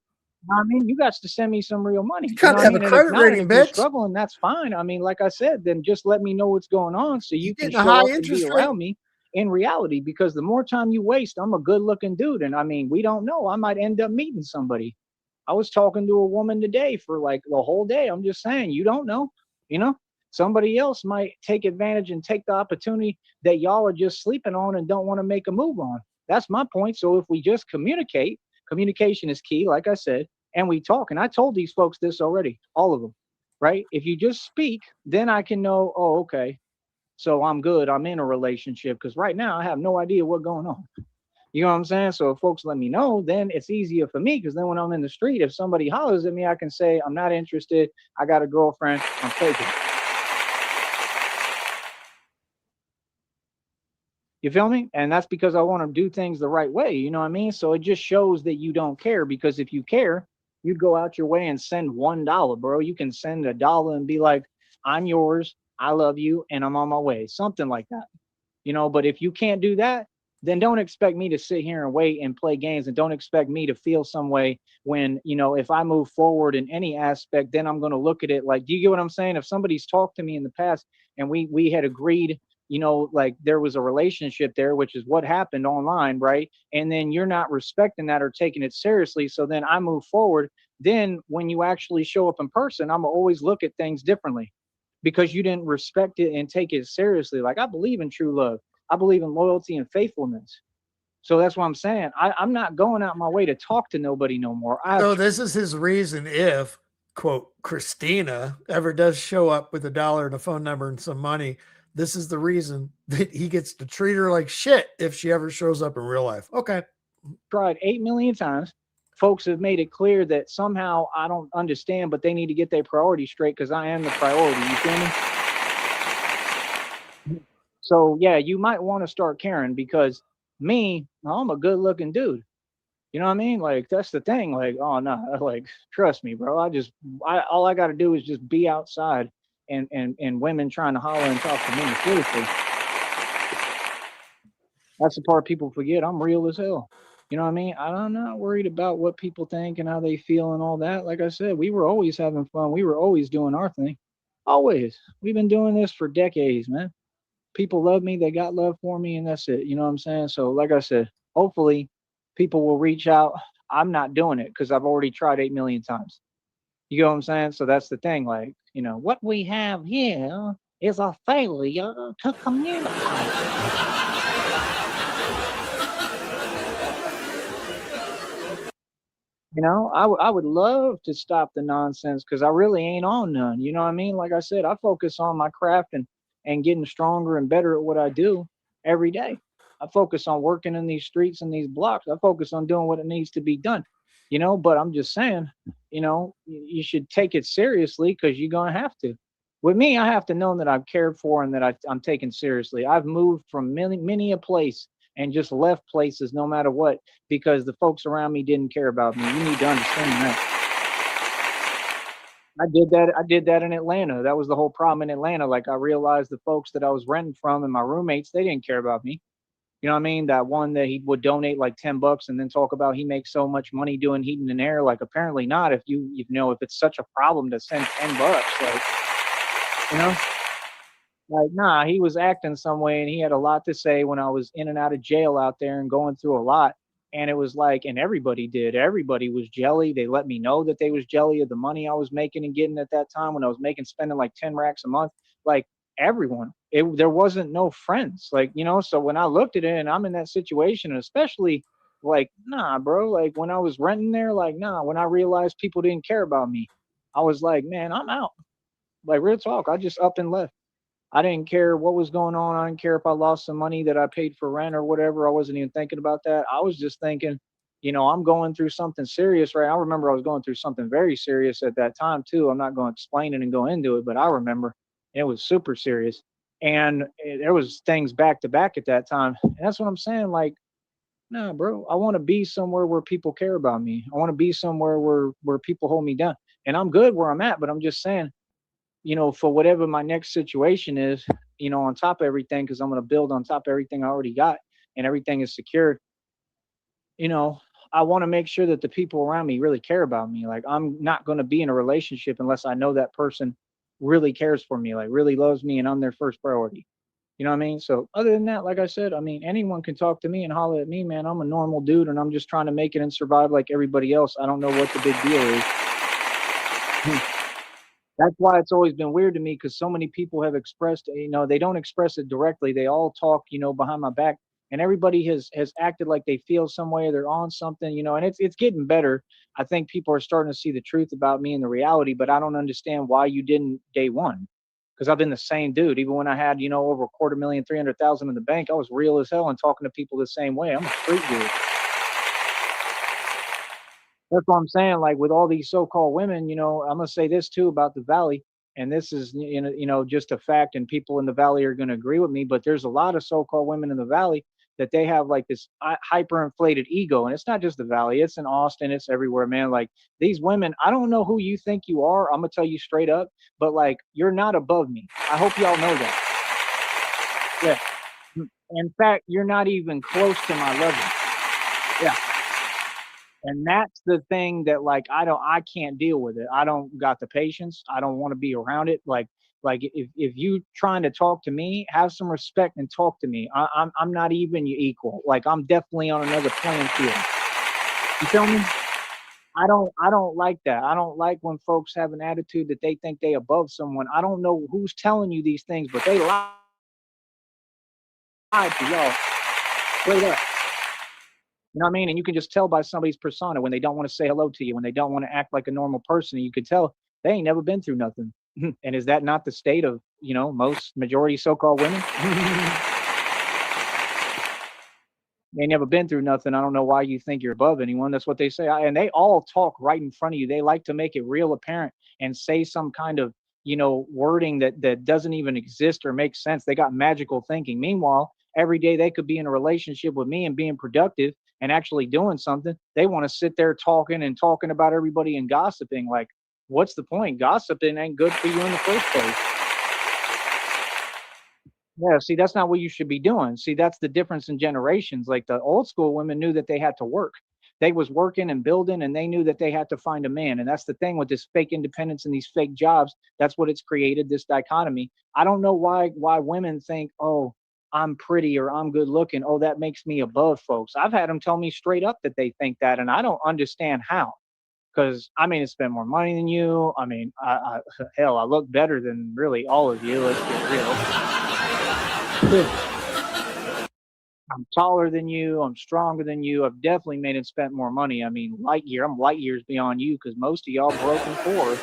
mean, you got to send me some real money. You gotta have a credit rating, bitch. Struggling, that's fine. I mean, like I said, then just let me know what's going on so you can show up and be around me in reality. Because the more time you waste, I'm a good-looking dude, and I mean, we don't know. I might end up meeting somebody. I was talking to a woman today for like the whole day. I'm just saying, you don't know, you know. Somebody else might take advantage and take the opportunity that y'all are just sleeping on and don't want to make a move on. That's my point. So if we just communicate, communication is key, like I said, and we talk. And I told these folks this already, all of them, right? If you just speak, then I can know, oh, okay, so I'm good. I'm in a relationship, because right now I have no idea what's going on. You know what I'm saying? So if folks let me know, then it's easier for me, because then when I'm in the street, if somebody hollers at me, I can say, I'm not interested. I got a girlfriend. I'm taking it. You feel me? And that's because I want to do things the right way. You know what I mean? So it just shows that you don't care, because if you care, you'd go out your way and send $1, bro. You can send $1 and be like, I'm yours. I love you. And I'm on my way. Something like that. You know, but if you can't do that, then don't expect me to sit here and wait and play games, and don't expect me to feel some way when, you know, if I move forward in any aspect, then I'm going to look at it like, do you get what I'm saying? If somebody's talked to me in the past and we had agreed, you know, like there was a relationship there, which is what happened online, right? And then you're not respecting that or taking it seriously. So then I move forward. Then when you actually show up in person, I'm always look at things differently, because you didn't respect it and take it seriously. Like, I believe in true love. I believe in loyalty and faithfulness. So that's what I'm saying. I'm not going out my way to talk to nobody no more. So this is his reason if, quote, Christina ever does show up with $1 and a phone number and some money, this is the reason that he gets to treat her like shit if she ever shows up in real life. Okay. Tried 8 million times. Folks have made it clear that somehow I don't understand, but they need to get their priorities straight, because I am the priority. You feel me? So yeah, you might want to start caring, because me, I'm a good looking dude. You know what I mean? Like, that's the thing. Like, oh no, like, trust me, bro. All I got to do is just be outside and women trying to holler and talk to me. Seriously. That's the part people forget. I'm real as hell. You know what I mean? I'm not worried about what people think and how they feel and all that. Like I said, we were always having fun. We were always doing our thing. Always. We've been doing this for decades, man. People love me. They got love for me, and that's it. You know what I'm saying? So like I said, hopefully people will reach out. I'm not doing it because I've already tried 8 million times. You know what I'm saying? So that's the thing. Like, you know, what we have here is a failure to communicate. You know, I would love to stop the nonsense, because I really ain't on none. You know what I mean? Like I said, I focus on my craft and getting stronger and better at what I do every day. I focus on working in these streets and these blocks. I focus on doing what it needs to be done. You know, but I'm just saying, you know, you should take it seriously, because you're going to have to. with me, I have to know that I'm cared for and that I'm taken seriously. I've moved from many a place and just left places no matter what because the folks around me didn't care about me. You need to understand that. I did that. I did that in Atlanta. That was the whole problem in Atlanta. Like I realized the folks that I was renting from and my roommates, they didn't care about me. You know what I mean? That one that he would donate like $10 and then talk about he makes so much money doing heating and air. Like apparently not. If you know if it's such a problem to send $10, like you know, like nah, he was acting some way and he had a lot to say when I was in and out of jail out there and going through a lot. And it was like, and everybody did. Everybody was jelly. They let me know that they was jelly of the money I was making and getting at that time when I was making spending like 10 racks a month. Like everyone. There wasn't no friends. Like, you know, so when I looked at it and I'm in that situation, and especially like, nah, bro, like when I was renting there, like, nah, when I realized people didn't care about me, I was like, man, I'm out. Like real talk. I just up and left. I didn't care what was going on. I didn't care if I lost some money that I paid for rent or whatever. I wasn't even thinking about that. I was just thinking, you know, I'm going through something serious, right? I remember I was going through something very serious at that time too. I'm not going to explain it and go into it, but I remember it was super serious. And there was things back to back at that time. And that's what I'm saying. Like, nah, bro, I want to be somewhere where people care about me. I want to be somewhere where people hold me down. And I'm good where I'm at, but I'm just saying, you know, for whatever my next situation is, you know, on top of everything, because I'm going to build on top of everything I already got and everything is secured, you know, I want to make sure that the people around me really care about me. Like, I'm not going to be in a relationship unless I know that person really cares for me, like, really loves me, and I'm their first priority. You know what I mean? So, other than that, like I said, I mean, anyone can talk to me and holler at me, man. I'm a normal dude and I'm just trying to make it and survive like everybody else. I don't know what the big deal is. That's why it's always been weird to me because so many people have expressed, you know, they don't express it directly. They all talk, you know, behind my back, and everybody has acted like they feel some way, they're on something, you know, and it's getting better. I think people are starting to see the truth about me and the reality, but I don't understand why you didn't day one. Because I've been the same dude, even when I had, you know, over a quarter million, 300,000 in the bank. I was real as hell and talking to people the same way. I'm a street dude. That's what I'm saying. Like with all these so-called women, you know, I'm gonna say this too about the valley, and this is you know just a fact, and people in the valley are gonna agree with me. But there's a lot of so-called women in the valley that they have like this hyper-inflated ego, and it's not just the valley; it's in Austin, it's everywhere, man. Like these women, I don't know who you think you are. I'm gonna tell you straight up, but like you're not above me. I hope y'all know that. Yeah. In fact, you're not even close to my level. Yeah. And that's the thing that like I can't deal with it. I don't got the patience. I don't want to be around it. Like if you trying to talk to me, have some respect and talk to me. I'm not even your equal. Like I'm definitely on another playing field. You feel me? I don't like that. I don't like when folks have an attitude that they think they above someone. I don't know who's telling you these things, but they lied to y'all straight up. You know what I mean? And you can just tell by somebody's persona when they don't want to say hello to you, when they don't want to act like a normal person. You could tell they ain't never been through nothing. And is that not the state of, you know, most majority so-called women? They never been through nothing. I don't know why you think you're above anyone. That's what they say. And they all talk right in front of you. They like to make it real apparent and say some kind of, you know, wording that doesn't even exist or make sense. They got magical thinking. Meanwhile, every day they could be in a relationship with me and being productive and actually doing something. They want to sit there talking and talking about everybody and gossiping. Like, what's the point? Gossiping ain't good for you in the first place. Yeah, see, that's not what you should be doing. See, that's the difference in generations. Like the old school women knew that they had to work. They was working and building and they knew that they had to find a man. And that's the thing with this fake independence and these fake jobs. That's what it's created, this dichotomy. I don't know why women think, oh, I'm pretty or I'm good looking. Oh, that makes me above folks. I've had them tell me straight up that they think that, and I don't understand how. Because I mean, I spend more money than you. I mean, hell, I look better than really all of you. Let's get real. I'm taller than you. I'm stronger than you. I've definitely made and spent more money. I mean, I'm light years beyond you because most of y'all broke and poor.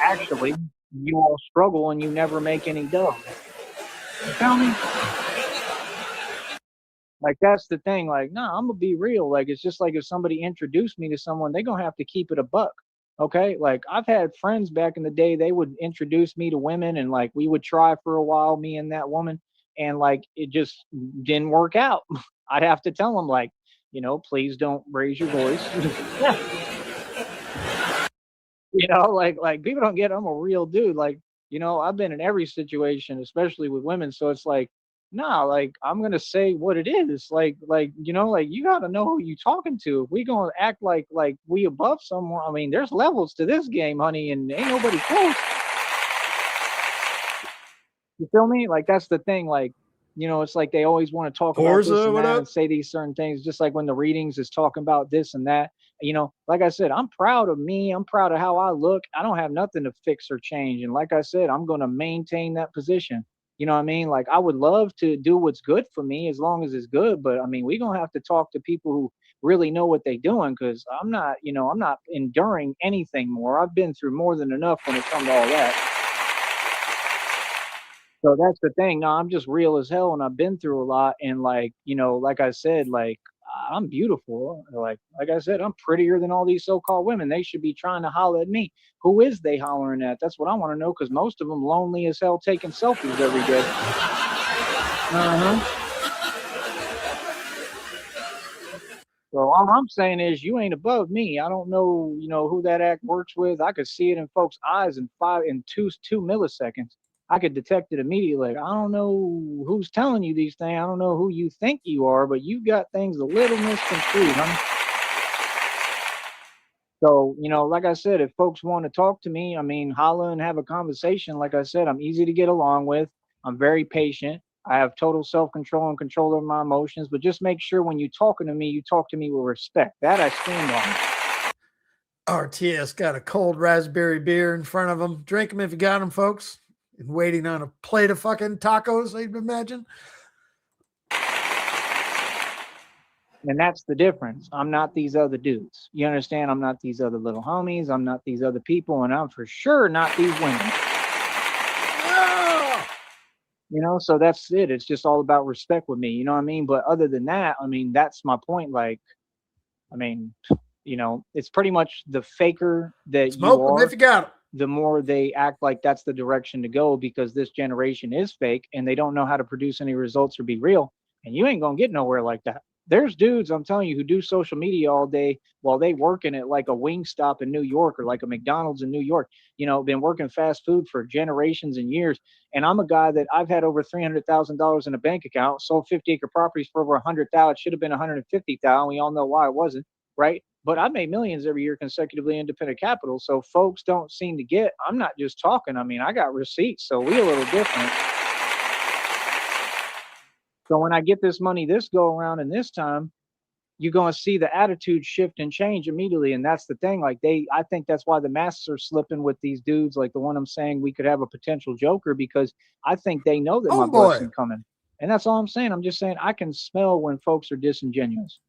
Actually, you all struggle and you never make any dough. You feel me? Like that's the thing. Like, nah, I'm gonna be real. Like it's just like if somebody introduced me to someone, they're gonna have to keep it a buck. Okay, like I've had friends back in the day, they would introduce me to women and like we would try for a while, me and that woman, and like it just didn't work out. I'd have to tell them like, please don't raise your voice. Like people don't get I'm a real dude. Like, I've been in every situation, especially with women. So it's like, nah, like I'm gonna say what it is. Like you gotta know who you talking to. If we gonna act like we above someone, I mean, there's levels to this game, honey, and ain't nobody close. You feel me? Like that's the thing. Like, it's like they always want to talk about this Forza, and what that up? and say these certain things, just like when the readings is talking about this and that. Like I said, I'm proud of me. I'm proud of how I look. I don't have nothing to fix or change. And like I said, I'm going to maintain that position. You know what I mean? Like I would love to do what's good for me as long as it's good. But I mean, we're going to have to talk to people who really know what they're doing because I'm not enduring anything more. I've been through more than enough when it comes to all that. So that's the thing. No, I'm just real as hell, and I've been through a lot. And like I said, like I'm beautiful. Like I said, I'm prettier than all these so-called women. They should be trying to holler at me. Who is they hollering at? That's what I want to know. Because most of them lonely as hell, taking selfies every day. Uh-huh. So all I'm saying is you ain't above me. I don't know, who that act works with. I could see it in folks' eyes in two milliseconds. I could detect it immediately. I don't know who's telling you these things. I don't know who you think you are, but you've got things a little misconstrued, huh? So, like I said, if folks want to talk to me, I mean, holla and have a conversation. Like I said, I'm easy to get along with. I'm very patient. I have total self-control and control over my emotions, but just make sure when you're talking to me, you talk to me with respect. That I stand on. RTS got a cold raspberry beer in front of him. Drink them if you got them, folks. And waiting on a plate of fucking tacos, I'd imagine. And that's the difference. I'm not these other dudes. You understand? I'm not these other little homies. I'm not these other people. And I'm for sure not these women. So that's it. It's just all about respect with me. You know what I mean? But other than that, I mean, that's my point. Like, I mean, it's pretty much the faker that Smoke you them are, if you got them. the more they act like that's the direction to go because this generation is fake and they don't know how to produce any results or be real. And you ain't going to get nowhere like that. There's dudes, I'm telling you, who do social media all day while they working at like a Wingstop in New York or like a McDonald's in New York, been working fast food for generations and years. And I'm a guy that I've had over $300,000 in a bank account, sold 50-acre properties for over 100,000. It should have been 150,000. We all know why it wasn't, right? But I made millions every year consecutively independent capital. So folks don't seem to get, I'm not just talking. I mean, I got receipts. So we a little different. So when I get this money this go around and this time, you're going to see the attitude shift and change immediately. And that's the thing. Like I think that's why the masks are slipping with these dudes. Like the one I'm saying, we could have a potential joker because I think they know that my blessing coming. And that's all I'm saying. I'm just saying I can smell when folks are disingenuous.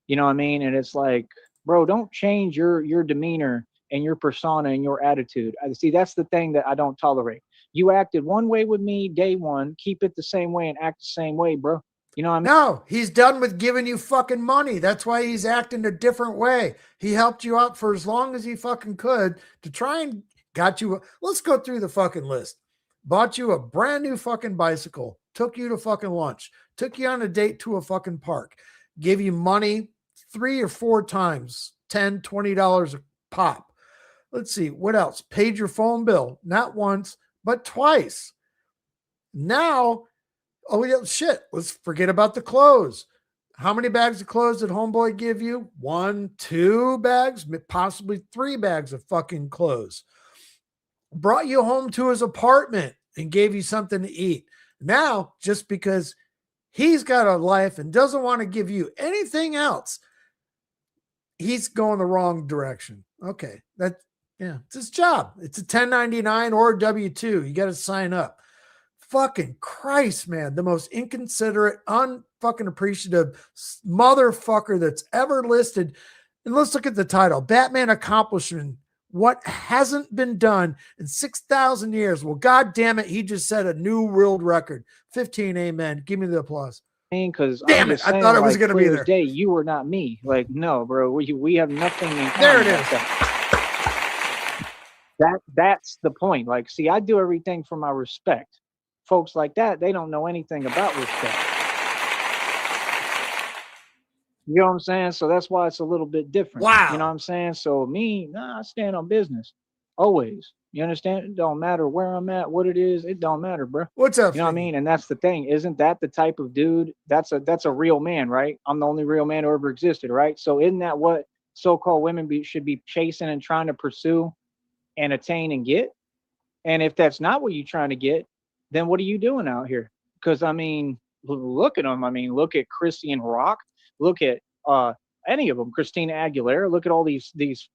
You know what I mean? And it's like, bro, don't change your demeanor and your persona and your attitude. See, that's the thing that I don't tolerate. You acted one way with me day one, keep it the same way and act the same way, bro. You know what I mean? No, he's done with giving you fucking money. That's why he's acting a different way. He helped you out for as long as he fucking could to try and got you. Let's go through the fucking list. Bought you a brand new fucking bicycle, took you to fucking lunch, took you on a date to a fucking park, gave you money 3 or 4 times, $10, $20 a pop. Let's see, what else? Paid your phone bill, not once, but twice. Now, oh, yeah, shit, let's forget about the clothes. How many bags of clothes did homeboy give you? 1, 2 bags, possibly 3 bags of fucking clothes. Brought you home to his apartment and gave you something to eat. Now, just because he's got a life and doesn't want to give you anything else, he's going the wrong direction. Okay, it's his job. It's a 1099 or a W-2. You got to sign up. Fucking Christ, man. The most inconsiderate, unfucking appreciative motherfucker that's ever listed. And let's look at the title. Batman accomplishing what hasn't been done in 6,000 years. Well, God damn it. He just set a new world record. 15. Amen. Give me the applause. Because damn it. I thought it was going to be there. You were not me. Like, no, bro. We have nothing in common. There it is. That's the point. Like, see, I do everything for my respect. Folks like that, they don't know anything about respect. You know what I'm saying? So that's why it's a little bit different. You know what Wow. I'm saying? So me, nah, I stand on business. Always. You understand? It don't matter where I'm at, what it is, it don't matter, bro. What's up, You know what I Sneed? mean? And that's the thing. Isn't that the type of dude? That's a real man, right? I'm the only real man who ever existed, right? So isn't that what so-called women should be chasing and trying to pursue and attain and get? And if that's not what you're trying to get, then what are you doing out here? Because I mean, look at them. I mean, look at Christian Rock. Look at any of them, Christina Aguilera. Look at all these this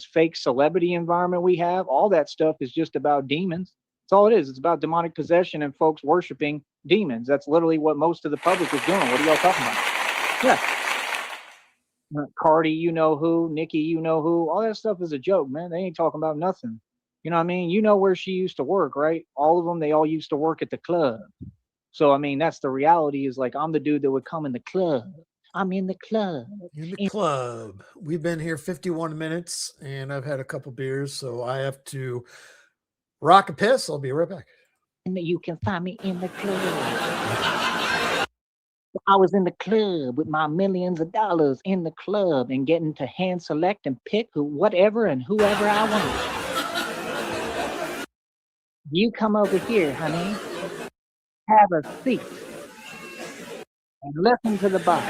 fake celebrity environment we have. All that stuff is just about demons. That's all it is. It's about demonic possession and folks worshiping demons. That's literally what most of the public is doing. What are y'all talking about? Yeah. Cardi, you know who, Nikki, you know who, all that stuff is a joke, man. They ain't talking about nothing. You know what I mean? You know where she used to work, right? All of them, they all used to work at the club. So I mean, that's the reality. Is like I'm the dude that would come in the club. I'm in the club. In the club. We've been here 51 minutes and I've had a couple beers, so I have to rock a piss. I'll be right back. And you can find me in the club. I was in the club with my millions of dollars in the club and getting to hand select and pick whatever and whoever I want. You come over here, honey. Have a seat and listen to the box.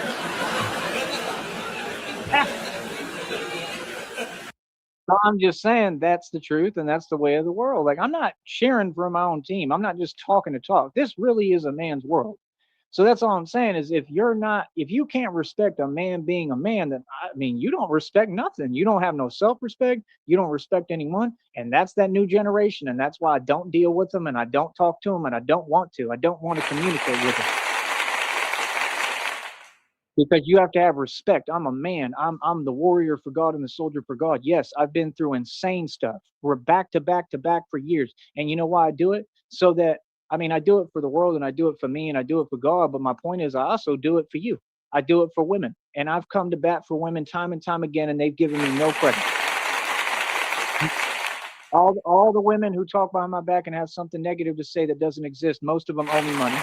So I'm just saying that's the truth and that's the way of the world. Like I'm not cheering for my own team. I'm not just talking to talk. This really is a man's world. So that's all I'm saying is if you can't respect a man being a man, then I mean you don't respect nothing. You don't have no self-respect. You don't respect anyone. And that's that new generation. And that's why I don't deal with them and I don't talk to them and I don't want to. I don't want to communicate with them. Because you have to have respect. I'm a man. I'm the warrior for God and the soldier for God. Yes, I've been through insane stuff. We're back to back to back for years. And you know why I do it? So that I mean, I do it for the world and I do it for me and I do it for God. But my point is I also do it for you. I do it for women. And I've come to bat for women time and time again, and they've given me no credit. All the women who talk behind my back and have something negative to say that doesn't exist, most of them owe me money.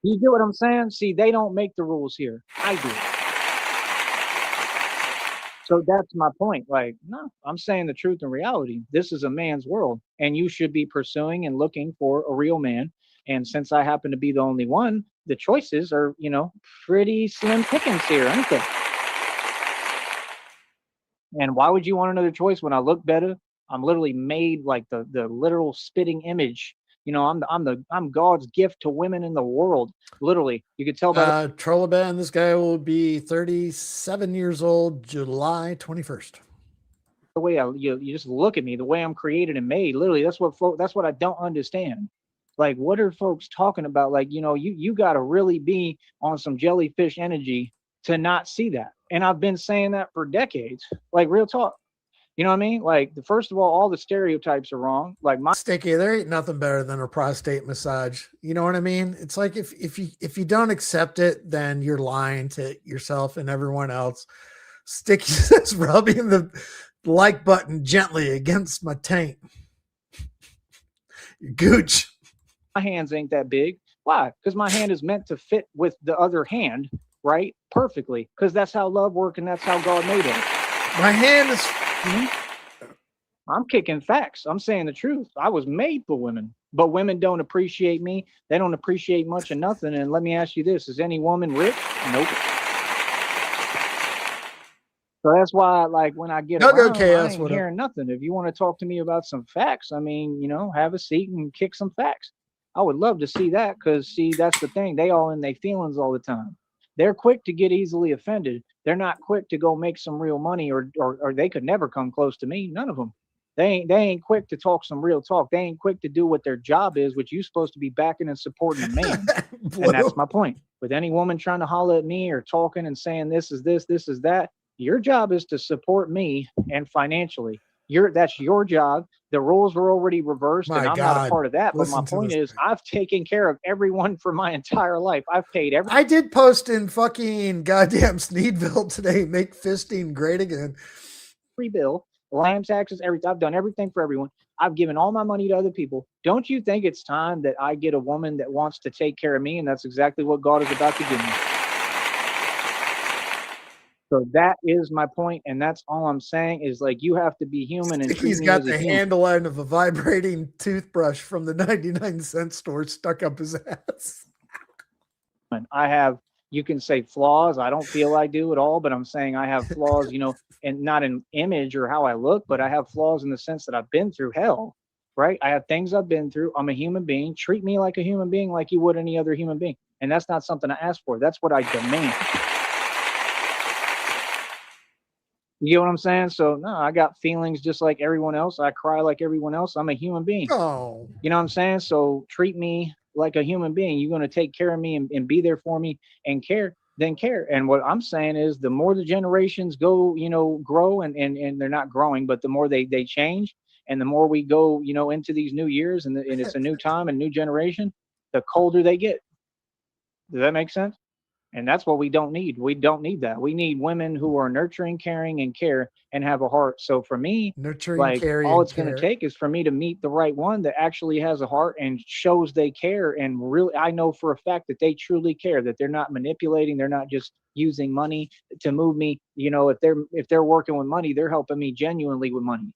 You get what I'm saying? See, they don't make the rules here. I do. So that's my point. Like, no, I'm saying the truth and reality. This is a man's world, and you should be pursuing and looking for a real man. And since I happen to be the only one, the choices are, pretty slim pickings here, aren't they? And why would you want another choice when I look better? I'm literally made like the literal spitting image. I'm God's gift to women in the world. Literally, you could tell by Trolliban, this guy will be 37 years old, July 21st. the way you just look at me, the way I'm created and made. Literally, that's what I don't understand. Like, what are folks talking about? Like, you got to really be on some jellyfish energy to not see that. And I've been saying that for decades. Like, real talk. You know what I mean? Like, first of all the stereotypes are wrong. Like Sticky, there ain't nothing better than a prostate massage. You know what I mean? It's like if you don't accept it, then you're lying to yourself and everyone else. Sticky says rubbing the like button gently against my taint. Gooch. my hands ain't that big. Why? Because my hand is meant to fit with the other hand, right? Perfectly. Because that's how love works and that's how God made it. My hand is. I'm kicking facts. I'm saying the truth. I was made for women, but women don't appreciate me. They don't appreciate much of nothing. And let me ask you this: is any woman rich? Nope. So that's why, like, when I get around, I ain't hearing nothing. If you want to talk to me about some facts, I mean, have a seat and kick some facts. I would love to see that because, see, that's the thing. They all in their feelings all the time. They're quick to get easily offended. They're not quick to go make some real money, or they could never come close to me. None of them. They ain't quick to talk some real talk. They ain't quick to do what their job is, which you're supposed to be backing and supporting a man. And that's my point. With any woman trying to holler at me or talking and saying this is this is that, your job is to support me and financially. That's your job. The rules were already reversed, and I'm not a part of that. But my point is, I've taken care of everyone for my entire life. I've paid I did post in fucking goddamn Sneedville today, make fisting great again. free bill, land taxes, everything. I've done everything for everyone. I've given all my money to other people. Don't you think it's time that I get a woman that wants to take care of me? And that's exactly what God is about to give me. So that is my point, and that's all I'm saying is, like, you have to be human and treat He's me got as a the human. handle end of a vibrating toothbrush from the 99-cent store stuck up his ass. I have, you can say flaws. I don't feel I do at all, but I'm saying I have flaws, you know, and not in image or how I look, but I have flaws in the sense that I've been through hell, right? I have things I've been through. I'm a human being. Treat me like a human being, like you would any other human being. And that's not something I ask for. That's what I demand. You get what I'm saying? So no, I got feelings just like everyone else. I cry like everyone else. I'm a human being. Oh, You know what I'm saying? So treat me like a human being. You're going to take care of me and be there for me and care, then care. And what I'm saying is the more the generations go, you know, grow and they're not growing, but the more they change and the more we go, you know, into these new years and it's a new time and new generation, the colder they get. Does that make sense? And that's what we don't need. We don't need that. We need women who are nurturing, caring, and care and have a heart. So for me, nurturing, like, caring, all it's going to care. take is for me to meet the right one that actually has a heart and shows they care. And really, I know for a fact that they truly care, that they're not manipulating. They're not just using money to move me. You know, if they're working with money, they're helping me genuinely with money.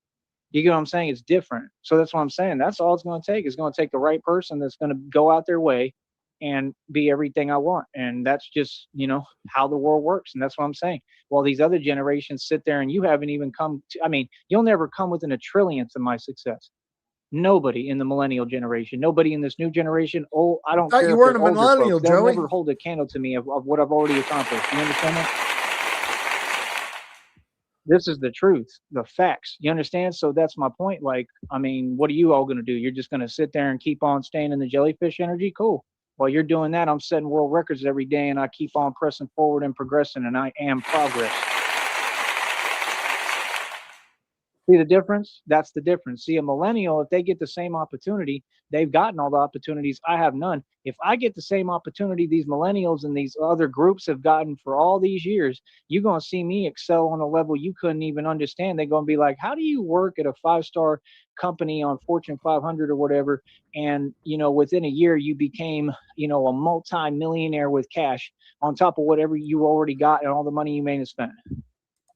You get what I'm saying? It's different. So that's what I'm saying. That's all it's going to take. It's going to take the right person that's going to go out their way and be everything I want. And that's just, you know, how the world works. And that's what I'm saying. While these other generations sit there and you haven't even come to, I mean, you'll never come within a trillionth of my success. Nobody in the millennial generation, nobody in this new generation. Oh, I don't Thought care you if weren't they're a older millennial, folks. They'll Joey. never hold a candle to me of what I've already accomplished. You understand that? This is the truth, the facts. You understand? So that's my point. Like, I mean, what are you all going to do? You're just going to sit there and keep on staying in the jellyfish energy? Cool. While you're doing that, I'm setting world records every day and I keep on pressing forward and progressing, and I am progress. See the difference? That's the difference. See, a millennial, if they get the same opportunity, they've gotten all the opportunities. I have none. If I get the same opportunity these millennials and these other groups have gotten for all these years, you're going to see me excel on a level you couldn't even understand. They're going to be like, how do you work at a 5-star company on Fortune 500 or whatever? And, you know, within a year, you became, you know, a multi-millionaire with cash on top of whatever you already got and all the money you made and spent.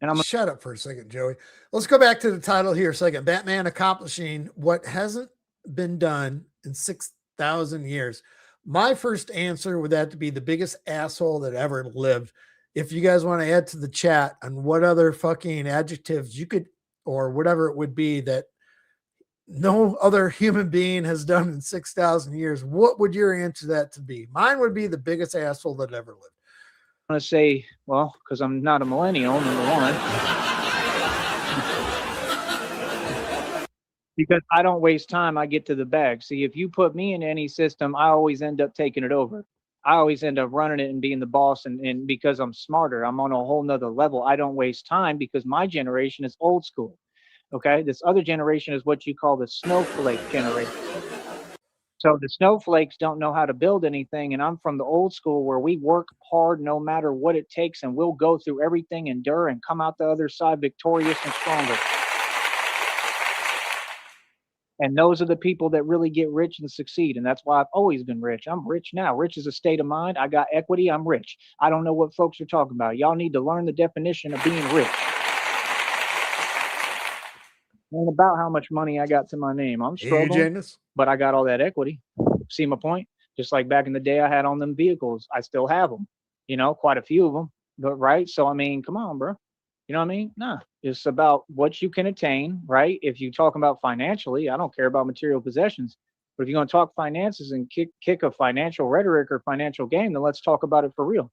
And I'm Shut up for a second, Joey. Let's go back to the title here a second. Batman accomplishing what hasn't been done in 6,000 years. My first answer would have to be the biggest asshole that ever lived. If you guys want to add to the chat on what other fucking adjectives you could, or whatever it would be that no other human being has done in 6,000 years, what would your answer to that to be? Mine would be the biggest asshole that ever lived. going to say, well, because I'm not a millennial, number one. Because I don't waste time, I get to the bag. See, if you put me in any system, I always end up taking it over. I always end up running it and being the boss. And because I'm smarter, I'm on a whole nother level. I don't waste time because my generation is old school. Okay. This other generation is what you call the snowflake generation. So the snowflakes don't know how to build anything. And I'm from the old school where we work hard no matter what it takes. And we'll go through everything, endure, and come out the other side victorious and stronger. And those are the people that really get rich and succeed. And that's why I've always been rich. I'm rich now. Rich is a state of mind. I got equity. I'm rich. I don't know what folks are talking about. Y'all need to learn the definition of being rich. Ain't about how much money I got to my name. I'm struggling, but I got all that equity. See my point? Just like back in the day, I had on them vehicles. I still have them, you know, quite a few of them. But right. So, I mean, come on, bro. You know what I mean? Nah, it's about what you can attain, right? If you talk about financially, I don't care about material possessions. But if you're going to talk finances and kick a financial rhetoric or financial game, then let's talk about it for real.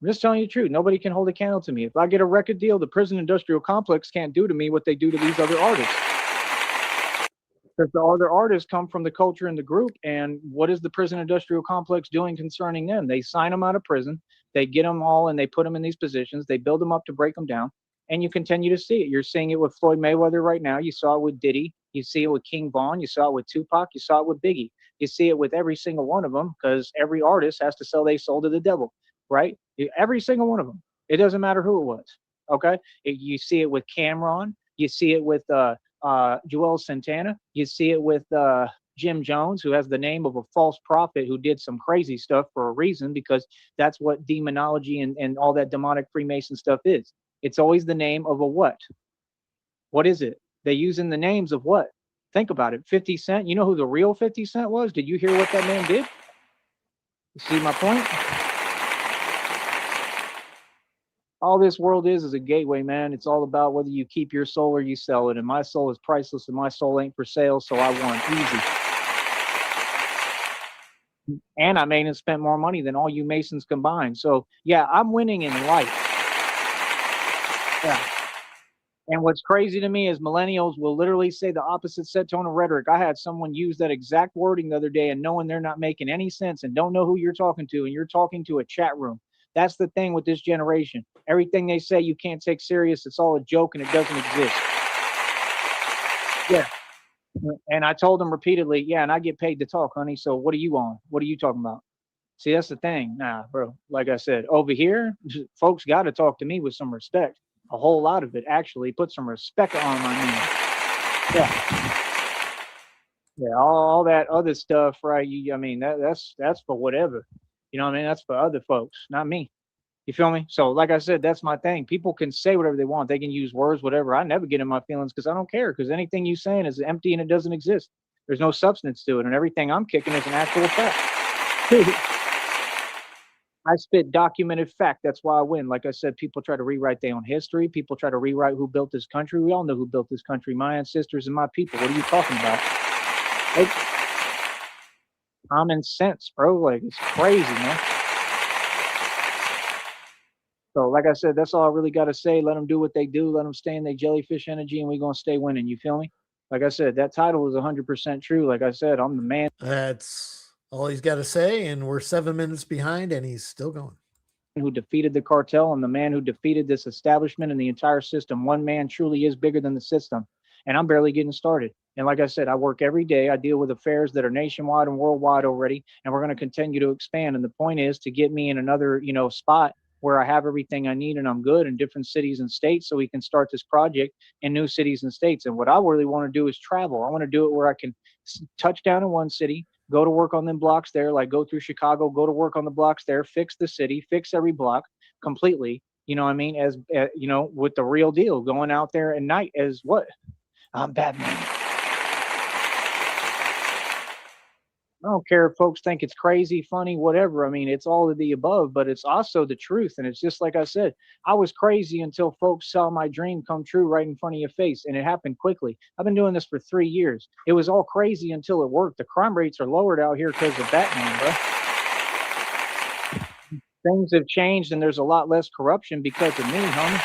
I'm just telling you the truth. Nobody can hold a candle to me. If I get a record deal, the prison industrial complex can't do to me what they do to these other artists. Because the other artists come from the culture and the group. And what is the prison industrial complex doing concerning them? They sign them out of prison. They get them all and they put them in these positions. They build them up to break them down. And you continue to see it. You're seeing it with Floyd Mayweather right now. You saw it with Diddy. You see it with King Von. You saw it with Tupac. You saw it with Biggie. You see it with every single one of them because every artist has to sell their soul to the devil, right? Every single one of them. It doesn't matter who it was. Okay, you see it with Cameron, you see it with Joel Santana, you see it with Jim Jones, who has the name of a false prophet who did some crazy stuff for a reason, because that's what demonology and all that demonic Freemason stuff is. It's always the name of a what? What is it? They using the names of what? Think about it. 50 Cent. You know who the real 50 Cent was? Did you hear what that man did? You see my point? All this world is a gateway, man. It's all about whether you keep your soul or you sell it. And my soul is priceless and my soul ain't for sale, so I want easy. And I made and spent more money than all you Masons combined. So yeah, I'm winning in life. Yeah. And what's crazy to me is millennials will literally say the opposite set tone of rhetoric. I had someone use that exact wording the other day, and knowing they're not making any sense and don't know who you're talking to, and you're talking to a chat room. That's the thing with this generation. Everything they say you can't take serious. It's all a joke and it doesn't exist. Yeah. And I told them repeatedly, yeah, and I get paid to talk, honey. So what are you on? What are you talking about? See, that's the thing. Nah, bro. Like I said, over here, folks got to talk to me with some respect. A whole lot of it, actually. Put some respect on my name. Yeah. Yeah, all that other stuff, right? I mean, that's for whatever. You know what I mean? That's for other folks, not me. You feel me? So, like I said, that's my thing. People can say whatever they want. They can use words, whatever. I never get in my feelings because I don't care. Because anything you saying is empty and it doesn't exist. There's no substance to it, and everything I'm kicking is an actual fact. I spit documented fact. That's why I win. Like I said, people try to rewrite their own history. People try to rewrite who built this country. We all know who built this country. My ancestors and my people. What are you talking about? Like, common sense, bro. Like, it's crazy, man. So, like I said, that's all I really got to say. Let them do what they do. Let them stay in their jellyfish energy, and we're going to stay winning. You feel me? Like I said, that title is 100% true. Like I said, I'm the man. That's all he's got to say, and we're 7 minutes behind, and he's still going. Who defeated the cartel. I'm the man who defeated this establishment and the entire system. One man truly is bigger than the system, and I'm barely getting started. And like I said, I work every day. I deal with affairs that are nationwide and worldwide already, and we're going to continue to expand. And the point is to get me in another, spot where I have everything I need and I'm good in different cities and states, so we can start this project in new cities and states. And what I really want to do is travel. I want to do it where I can touch down in one city, go to work on them blocks there, like go through Chicago, go to work on the blocks there, fix the city, fix every block completely. You know what I mean? As with the real deal, going out there at night as what? I'm Batman. I don't care if folks think it's crazy, funny, whatever. I mean, it's all of the above, but it's also the truth. And it's just like I said, I was crazy until folks saw my dream come true right in front of your face. And it happened quickly. I've been doing this for 3 years. It was all crazy until it worked. The crime rates are lowered out here because of Batman, bro. Things have changed and there's a lot less corruption because of me, homie.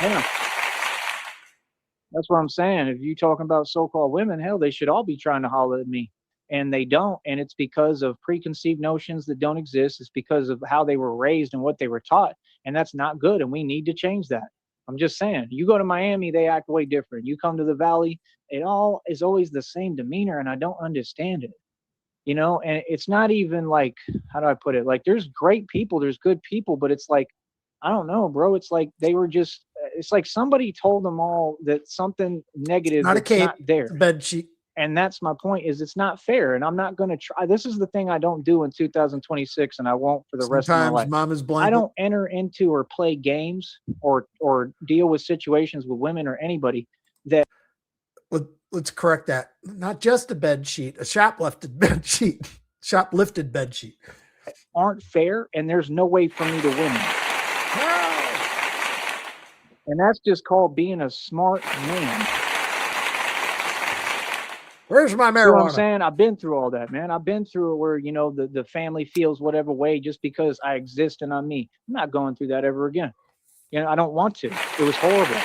Yeah. That's what I'm saying. If you talking about so-called women, hell, they should all be trying to holler at me. And they don't. And it's because of preconceived notions that don't exist. It's because of how they were raised and what they were taught. And that's not good. And we need to change that. I'm just saying, you go to Miami, they act way different. You come to the Valley, it all is always the same demeanor. And I don't understand it. And it's not even like, how do I put it? Like, there's great people, there's good people, but it's like, I don't know, bro. It's like they were just, it's like somebody told them all that something negative Not a cape, not there. it's a bed sheet. And that's my point, is it's not fair. And I'm not going to try. This is the thing I don't do in 2026, and I won't for the rest of my life. Mom is blanket. I don't enter into or play games or deal with situations with women or anybody that. Let's correct that. Not just a bed sheet, a shoplifted bed sheet. Shoplifted bed sheet. Aren't fair, and there's no way for me to win. And that's just called being a smart man. Where's my marijuana? You know what I'm saying? I've been through all that, man. I've been through it where, the family feels whatever way just because I exist and I'm me. I'm not going through that ever again. I don't want to. It was horrible.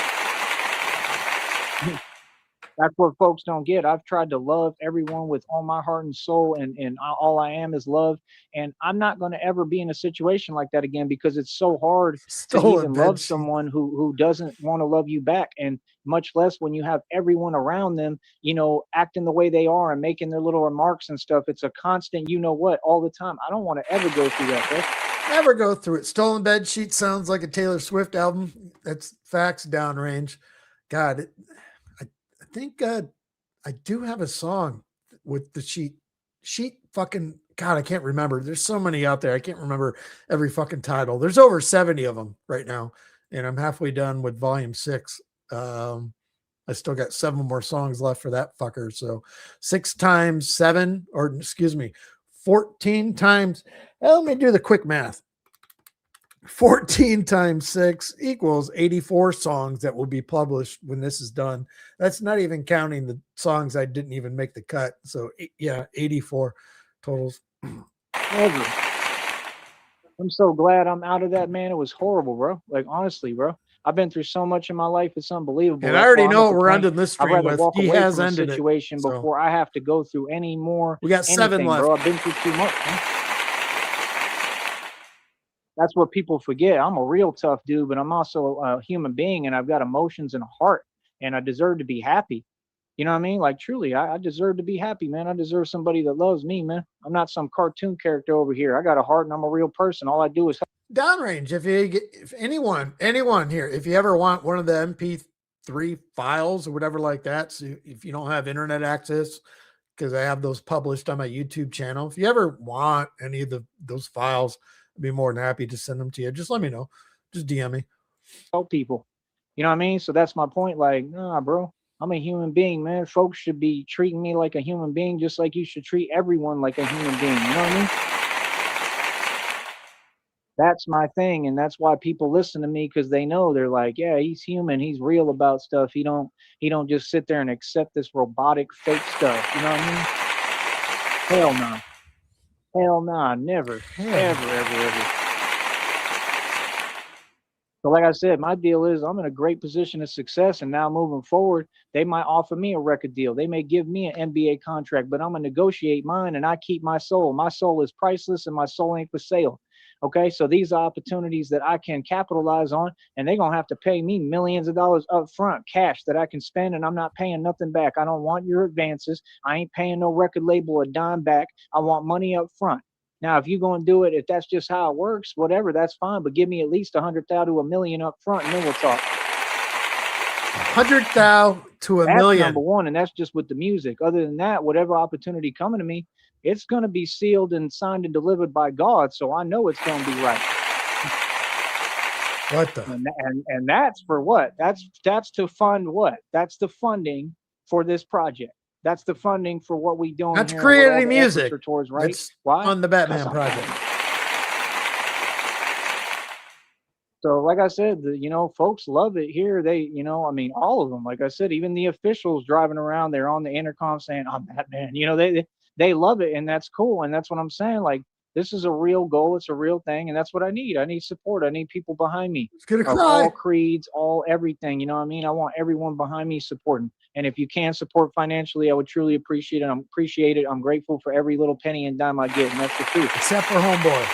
That's what folks don't get. I've tried to love everyone with all my heart and soul, and all I am is love. And I'm not going to ever be in a situation like that again, because it's so hard to even love someone who doesn't want to love you back, and much less when you have everyone around them, acting the way they are and making their little remarks and stuff. It's a constant, all the time. I don't want to ever go through that, bro. Never go through it. Stolen Bed Sheet sounds like a Taylor Swift album. That's facts, downrange. God, I think I do have a song with the sheet. Sheet fucking God, I can't remember. There's so many out there. I can't remember every fucking title. There's over 70 of them right now, and I'm halfway done with volume 6. I still got 7 more songs left for that fucker. So 6 times 7, or excuse me, 14 times. Let me do the quick math. 14 times 6 equals 84 songs that will be published when this is done. That's not even counting the songs I didn't even make the cut. So yeah, 84 totals. Ever. I'm so glad I'm out of that, man. It was horrible, bro. Like, honestly, bro. I've been through so much in my life. It's unbelievable. And I That's already why I'm know at what the we're point, ending this I'd stream rather with. walk He away has from a ended it. situation So before I have to go through any more. we got 7 anything, left. bro. I've been through too much, man. That's what people forget. I'm a real tough dude, but I'm also a human being, and I've got emotions and a heart, and I deserve to be happy. You know what I mean? Like, truly, I deserve to be happy, man. I deserve somebody that loves me, man. I'm not some cartoon character over here. I got a heart, and I'm a real person. All I do is Downrange. If anyone here, if you ever want one of the MP3 files or whatever like that, so if you don't have internet access, because I have those published on my YouTube channel, if you ever want any of those files, I'd be more than happy to send them to you. Just let me know. Just DM me. help people. You know what I mean? So that's my point. Like, nah, bro. I'm a human being, man. Folks should be treating me like a human being, just like you should treat everyone like a human being. You know what I mean? That's my thing, and that's why people listen to me, because they know, they're like, yeah, he's human, he's real about stuff. He don't just sit there and accept this robotic fake stuff. You know what I mean? Hell no. Hell nah, never. Ever. So like I said, my deal is I'm in a great position of success, and now moving forward, they might offer me a record deal. They may give me an NBA contract, but I'm gonna negotiate mine, and I keep my soul. My soul is priceless, and my soul ain't for sale. Okay, so these are opportunities that I can capitalize on, and they're gonna have to pay me millions of dollars up front, cash that I can spend, and I'm not paying nothing back. I don't want your advances. I ain't paying no record label a dime back. I want money up front. Now, if you're going to do it, if that's just how it works, whatever, that's fine. But give me at least 100,000 to $1 million up front, and then we'll talk. 100,000 to $1 million. That's number one, and that's just with the music. Other than that, whatever opportunity coming to me, it's going to be sealed and signed and delivered by God. So I know it's going to be right. What the? And that's for what? That's to fund what? That's the funding for this project. That's the funding for what we doing. That's here creating music. towards, right? That's why? on the Batman project. So, like I said, folks love it here. They, I mean, all of them. Like I said, even the officials driving around, they're on the intercom saying, "I'm Batman." They love it, and that's cool. And that's what I'm saying. Like, this is a real goal. It's a real thing, and that's what I need. I need support. I need people behind me. It's gonna Of cry. all creeds, all everything. You know what I mean? I want everyone behind me supporting. And if you can support financially, I would truly appreciate it. I'm grateful for every little penny and dime I get, and that's the truth. Except for Homeboy.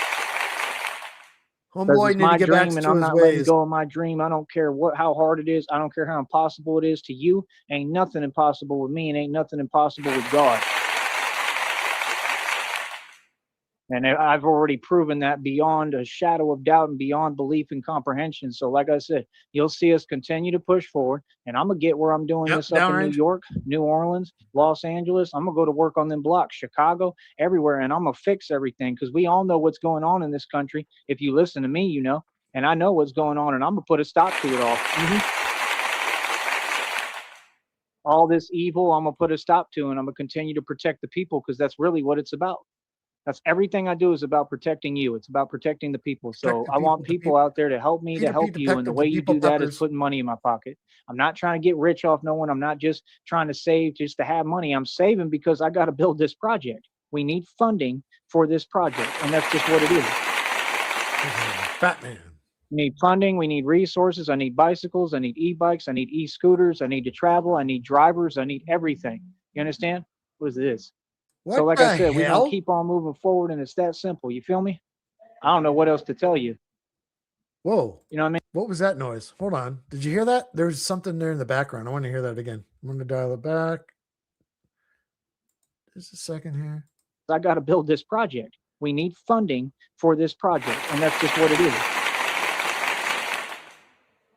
Homeboy need to get back to and I'm not letting go of my dream. I don't care how hard it is. I don't care how impossible it is to you. Ain't nothing impossible with me, and ain't nothing impossible with God. And I've already proven that beyond a shadow of doubt and beyond belief and comprehension. So like I said, you'll see us continue to push forward, and I'm going to get where I'm doing this up in New York, New Orleans, Los Angeles. I'm going to go to work on them blocks, Chicago, everywhere, and I'm going to fix everything, because we all know what's going on in this country. If you listen to me, and I know what's going on, and I'm going to put a stop to it all. All this evil, I'm going to put a stop to, and I'm going to continue to protect the people, because that's really what it's about. That's everything I do is about protecting you. It's about protecting the people. So I want people out there to help me, to help you. And the way you do that is putting money in my pocket. I'm not trying to get rich off no one. I'm not just trying to save just to have money. I'm saving because I got to build this project. We need funding for this project. And that's just what it is. Batman. We need funding. We need resources. I need bicycles. I need e-bikes. I need e-scooters. I need to travel. I need drivers. I need everything. You understand? What is this? So like I said, we're going to keep on moving forward, and it's that simple. You feel me? I don't know what else to tell you. Whoa. You know what I mean? What was that noise? Hold on. Did you hear that? There's something there in the background. I want to hear that again. I'm going to dial it back. Just a second here. I got to build this project. We need funding for this project, and that's just what it is.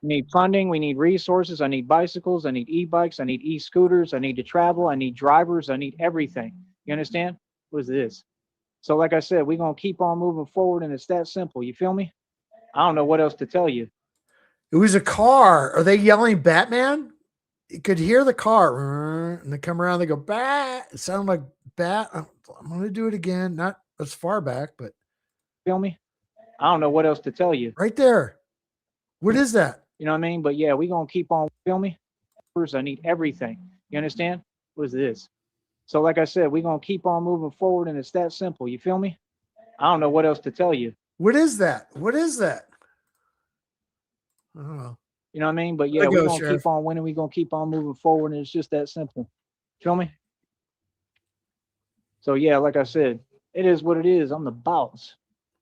We need funding. We need resources. I need bicycles. I need e-bikes. I need e-scooters. I need to travel. I need drivers. I need everything. You understand? What is this? So like I said, we're going to keep on moving forward, and it's that simple. You feel me? I don't know what else to tell you. It was a car. Are they yelling Batman? You could hear the car. And they come around, they go, bat. It sounded like bat. I'm going to do it again. Not as far back, but. Feel me? I don't know what else to tell you. Right there. What is that? You know what I mean? But yeah, we're going to keep on. Feel me? I need everything. You understand? What is this? So like I said, we're going to keep on moving forward, and it's that simple. You feel me? I don't know what else to tell you. What is that? What is that? I don't know. You know what I mean? But yeah, we're going to keep on winning. We're going to keep on moving forward, and it's just that simple. Feel me? So yeah, like I said, it is what it is. I'm the boss.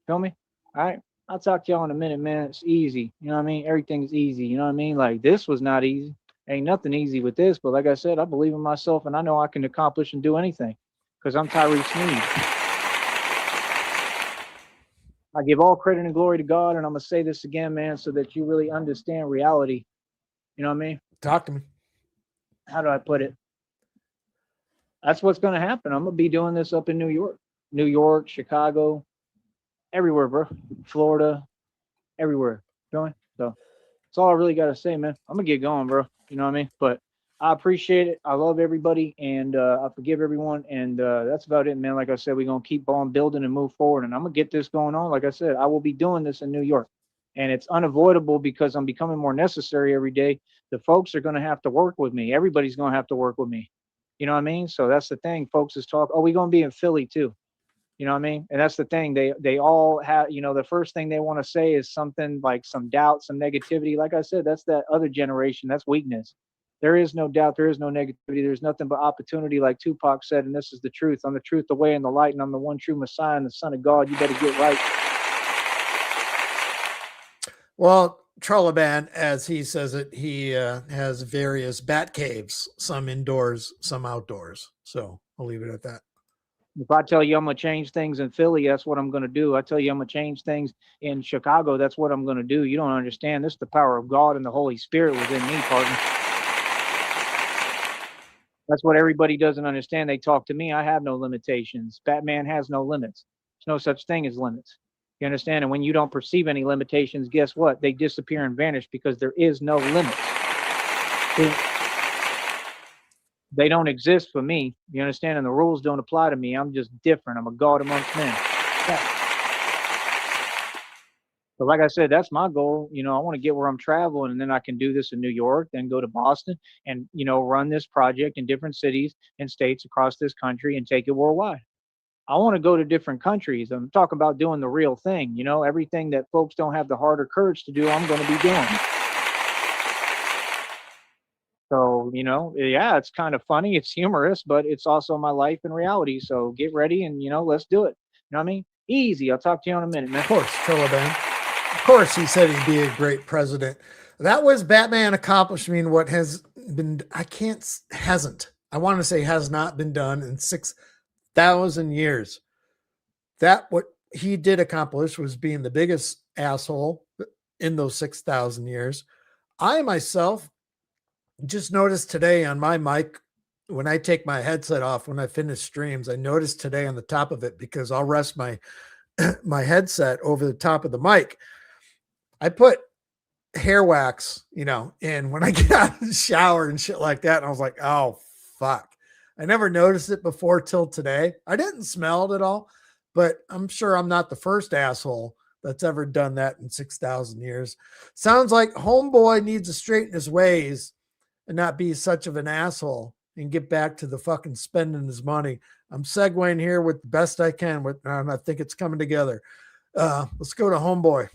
Feel me? All right. I'll talk to y'all in a minute, man. It's easy. You know what I mean? Everything's easy. You know what I mean? Like, this was not easy. Ain't nothing easy with this. But like I said, I believe in myself, and I know I can accomplish and do anything because I'm Tyree Sneed. I give all credit and glory to God, and I'm going to say this again, man, so that you really understand reality. You know what I mean? Talk to me. How do I put it? That's what's going to happen. I'm going to be doing this up in New York, Chicago, everywhere, bro. Florida, everywhere. Going. So that's all I really got to say, man. I'm going to get going, bro. You know what I mean? But I appreciate it. I love everybody, and I forgive everyone. And that's about it, man. Like I said, we're going to keep on building and move forward. And I'm going to get this going on. Like I said, I will be doing this in New York. And it's unavoidable because I'm becoming more necessary every day. The folks are going to have to work with me. Everybody's going to have to work with me. You know what I mean? So that's the thing. Folks is talk. Oh, we're going to be in Philly too. You know what I mean? And that's the thing. They all have, you know, the first thing they want to say is something like some doubt, some negativity. Like I said, that's that other generation. That's weakness. There is no doubt. There is no negativity. There's nothing but opportunity, like Tupac said, and this is the truth. I'm the truth, the way, and the light, and I'm the one true Messiah and the Son of God. You better get right. Well, Trolliban, as he says it, he has various bat caves, some indoors, some outdoors. So I'll leave it at that. If I tell you I'm going to change things in Philly, that's what I'm going to do. I tell you I'm going to change things in Chicago, that's what I'm going to do. You don't understand. This is the power of God and the Holy Spirit within me, partner. That's what everybody doesn't understand. They talk to me. I have no limitations. Batman has no limits. There's no such thing as limits. You understand? And when you don't perceive any limitations, guess what? They disappear and vanish because there is no limits. They don't exist for me. You understand? And the rules don't apply to me. I'm just different. I'm a God amongst men. Yeah. So like I said, that's my goal. You know, I want to get where I'm traveling, and then I can do this in New York, then go to Boston and, you know, run this project in different cities and states across this country and take it worldwide. I want to go to different countries. I'm talking about doing the real thing. You know, everything that folks don't have the heart or courage to do, I'm going to be doing. So, you know, yeah, it's kind of funny. It's humorous, but it's also my life and reality. So get ready and, you know, let's do it. You know what I mean? Easy. I'll talk to you in a minute, man. Of course, Taliban. Of course, he said he'd be a great president. That was Batman accomplishing what has been, I want to say has not been done in 6,000 years. That what he did accomplish was being the biggest asshole in those 6,000 years. I myself just noticed today on my mic, when I take my headset off, when I finish streams, I noticed today on the top of it, because I'll rest my headset over the top of the mic. I put hair wax, you know, in when I get out of the shower and shit like that. And I was like, oh, fuck. I never noticed it before till today. I didn't smell it at all, but I'm sure I'm not the first asshole that's ever done that in 6,000 years. Sounds like homeboy needs to straighten his ways and not be such of an asshole and get back to the fucking spending his money. I'm segueing here with the best I can, and I think it's coming together. Let's go to homeboy.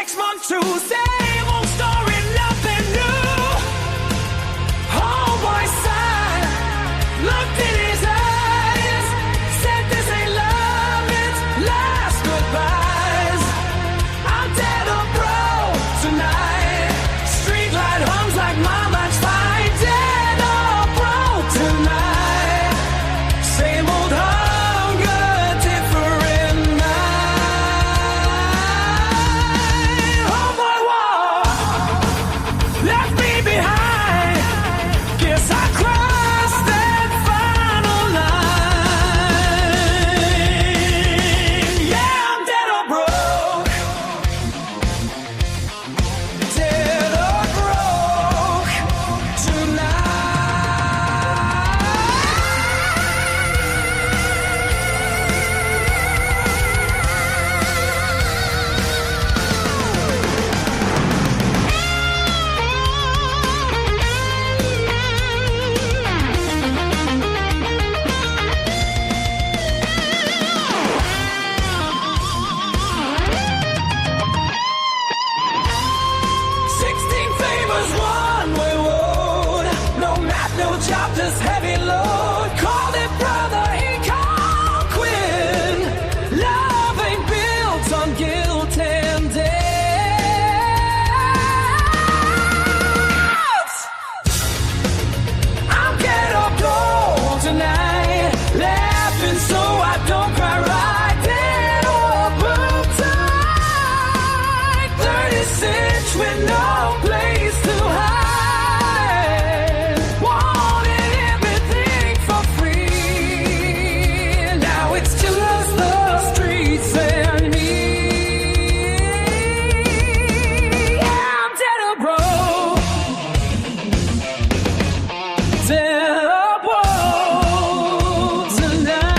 Next month too, same old story, nothing new. Homeboy sighed, looked in his eyes, said this ain't love, it's last goodbyes. I'm dead or broke tonight. Street light hums like my life's fine. Dead or broke tonight. Same old hunger, different night. Homeboy walked, left me behind. Guess I crossed that final line. Yeah, I'm dead or broke. Dead or broke tonight. 16 favors, one-way road. No map, no job, just heavy load. Called it brother, he called quit. Love ain't built on guilt and death. I'm ghetto gold tonight, laughing so I don't cry right. Dead or broke tonight, 36 with no place to hide. Wanted everything for free. Now it's just the streets and me. Yeah, I'm dead or broke. Dead or broke tonight.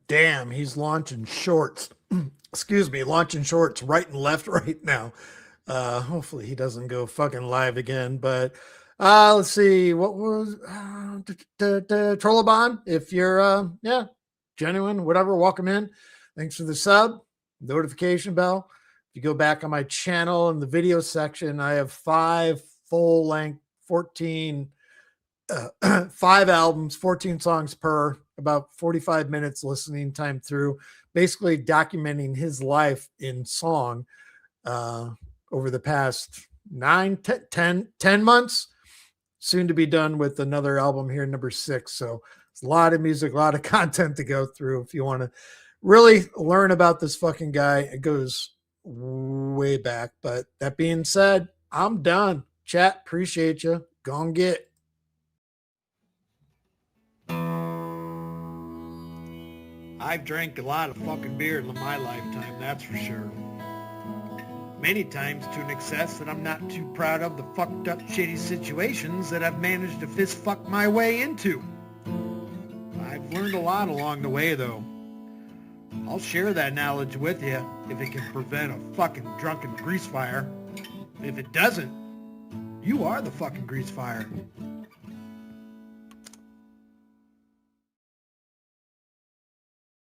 Damn, he's launching shorts. Excuse me, launching shorts right and left right now. Hopefully he doesn't go fucking live again. But let's see, what was Trollabon? If you're genuine, whatever, welcome in. Thanks for the sub, notification bell. If you go back on my channel in the video section, I have 5 full-length 5 albums, 14 songs per, about 45 minutes listening time through, basically documenting his life in song over the past 10 months, soon to be done with another album here, number 6. So it's a lot of music, a lot of content to go through. If you want to really learn about this fucking guy, it goes way back. But that being said, I'm done. Chat, appreciate you. Go and get. I've drank a lot of fucking beer in my lifetime, that's for sure. Many times to an excess that I'm not too proud of the fucked up shitty situations that I've managed to fist fuck my way into. I've learned a lot along the way though. I'll share that knowledge with you if it can prevent a fucking drunken grease fire. If it doesn't, you are the fucking grease fire.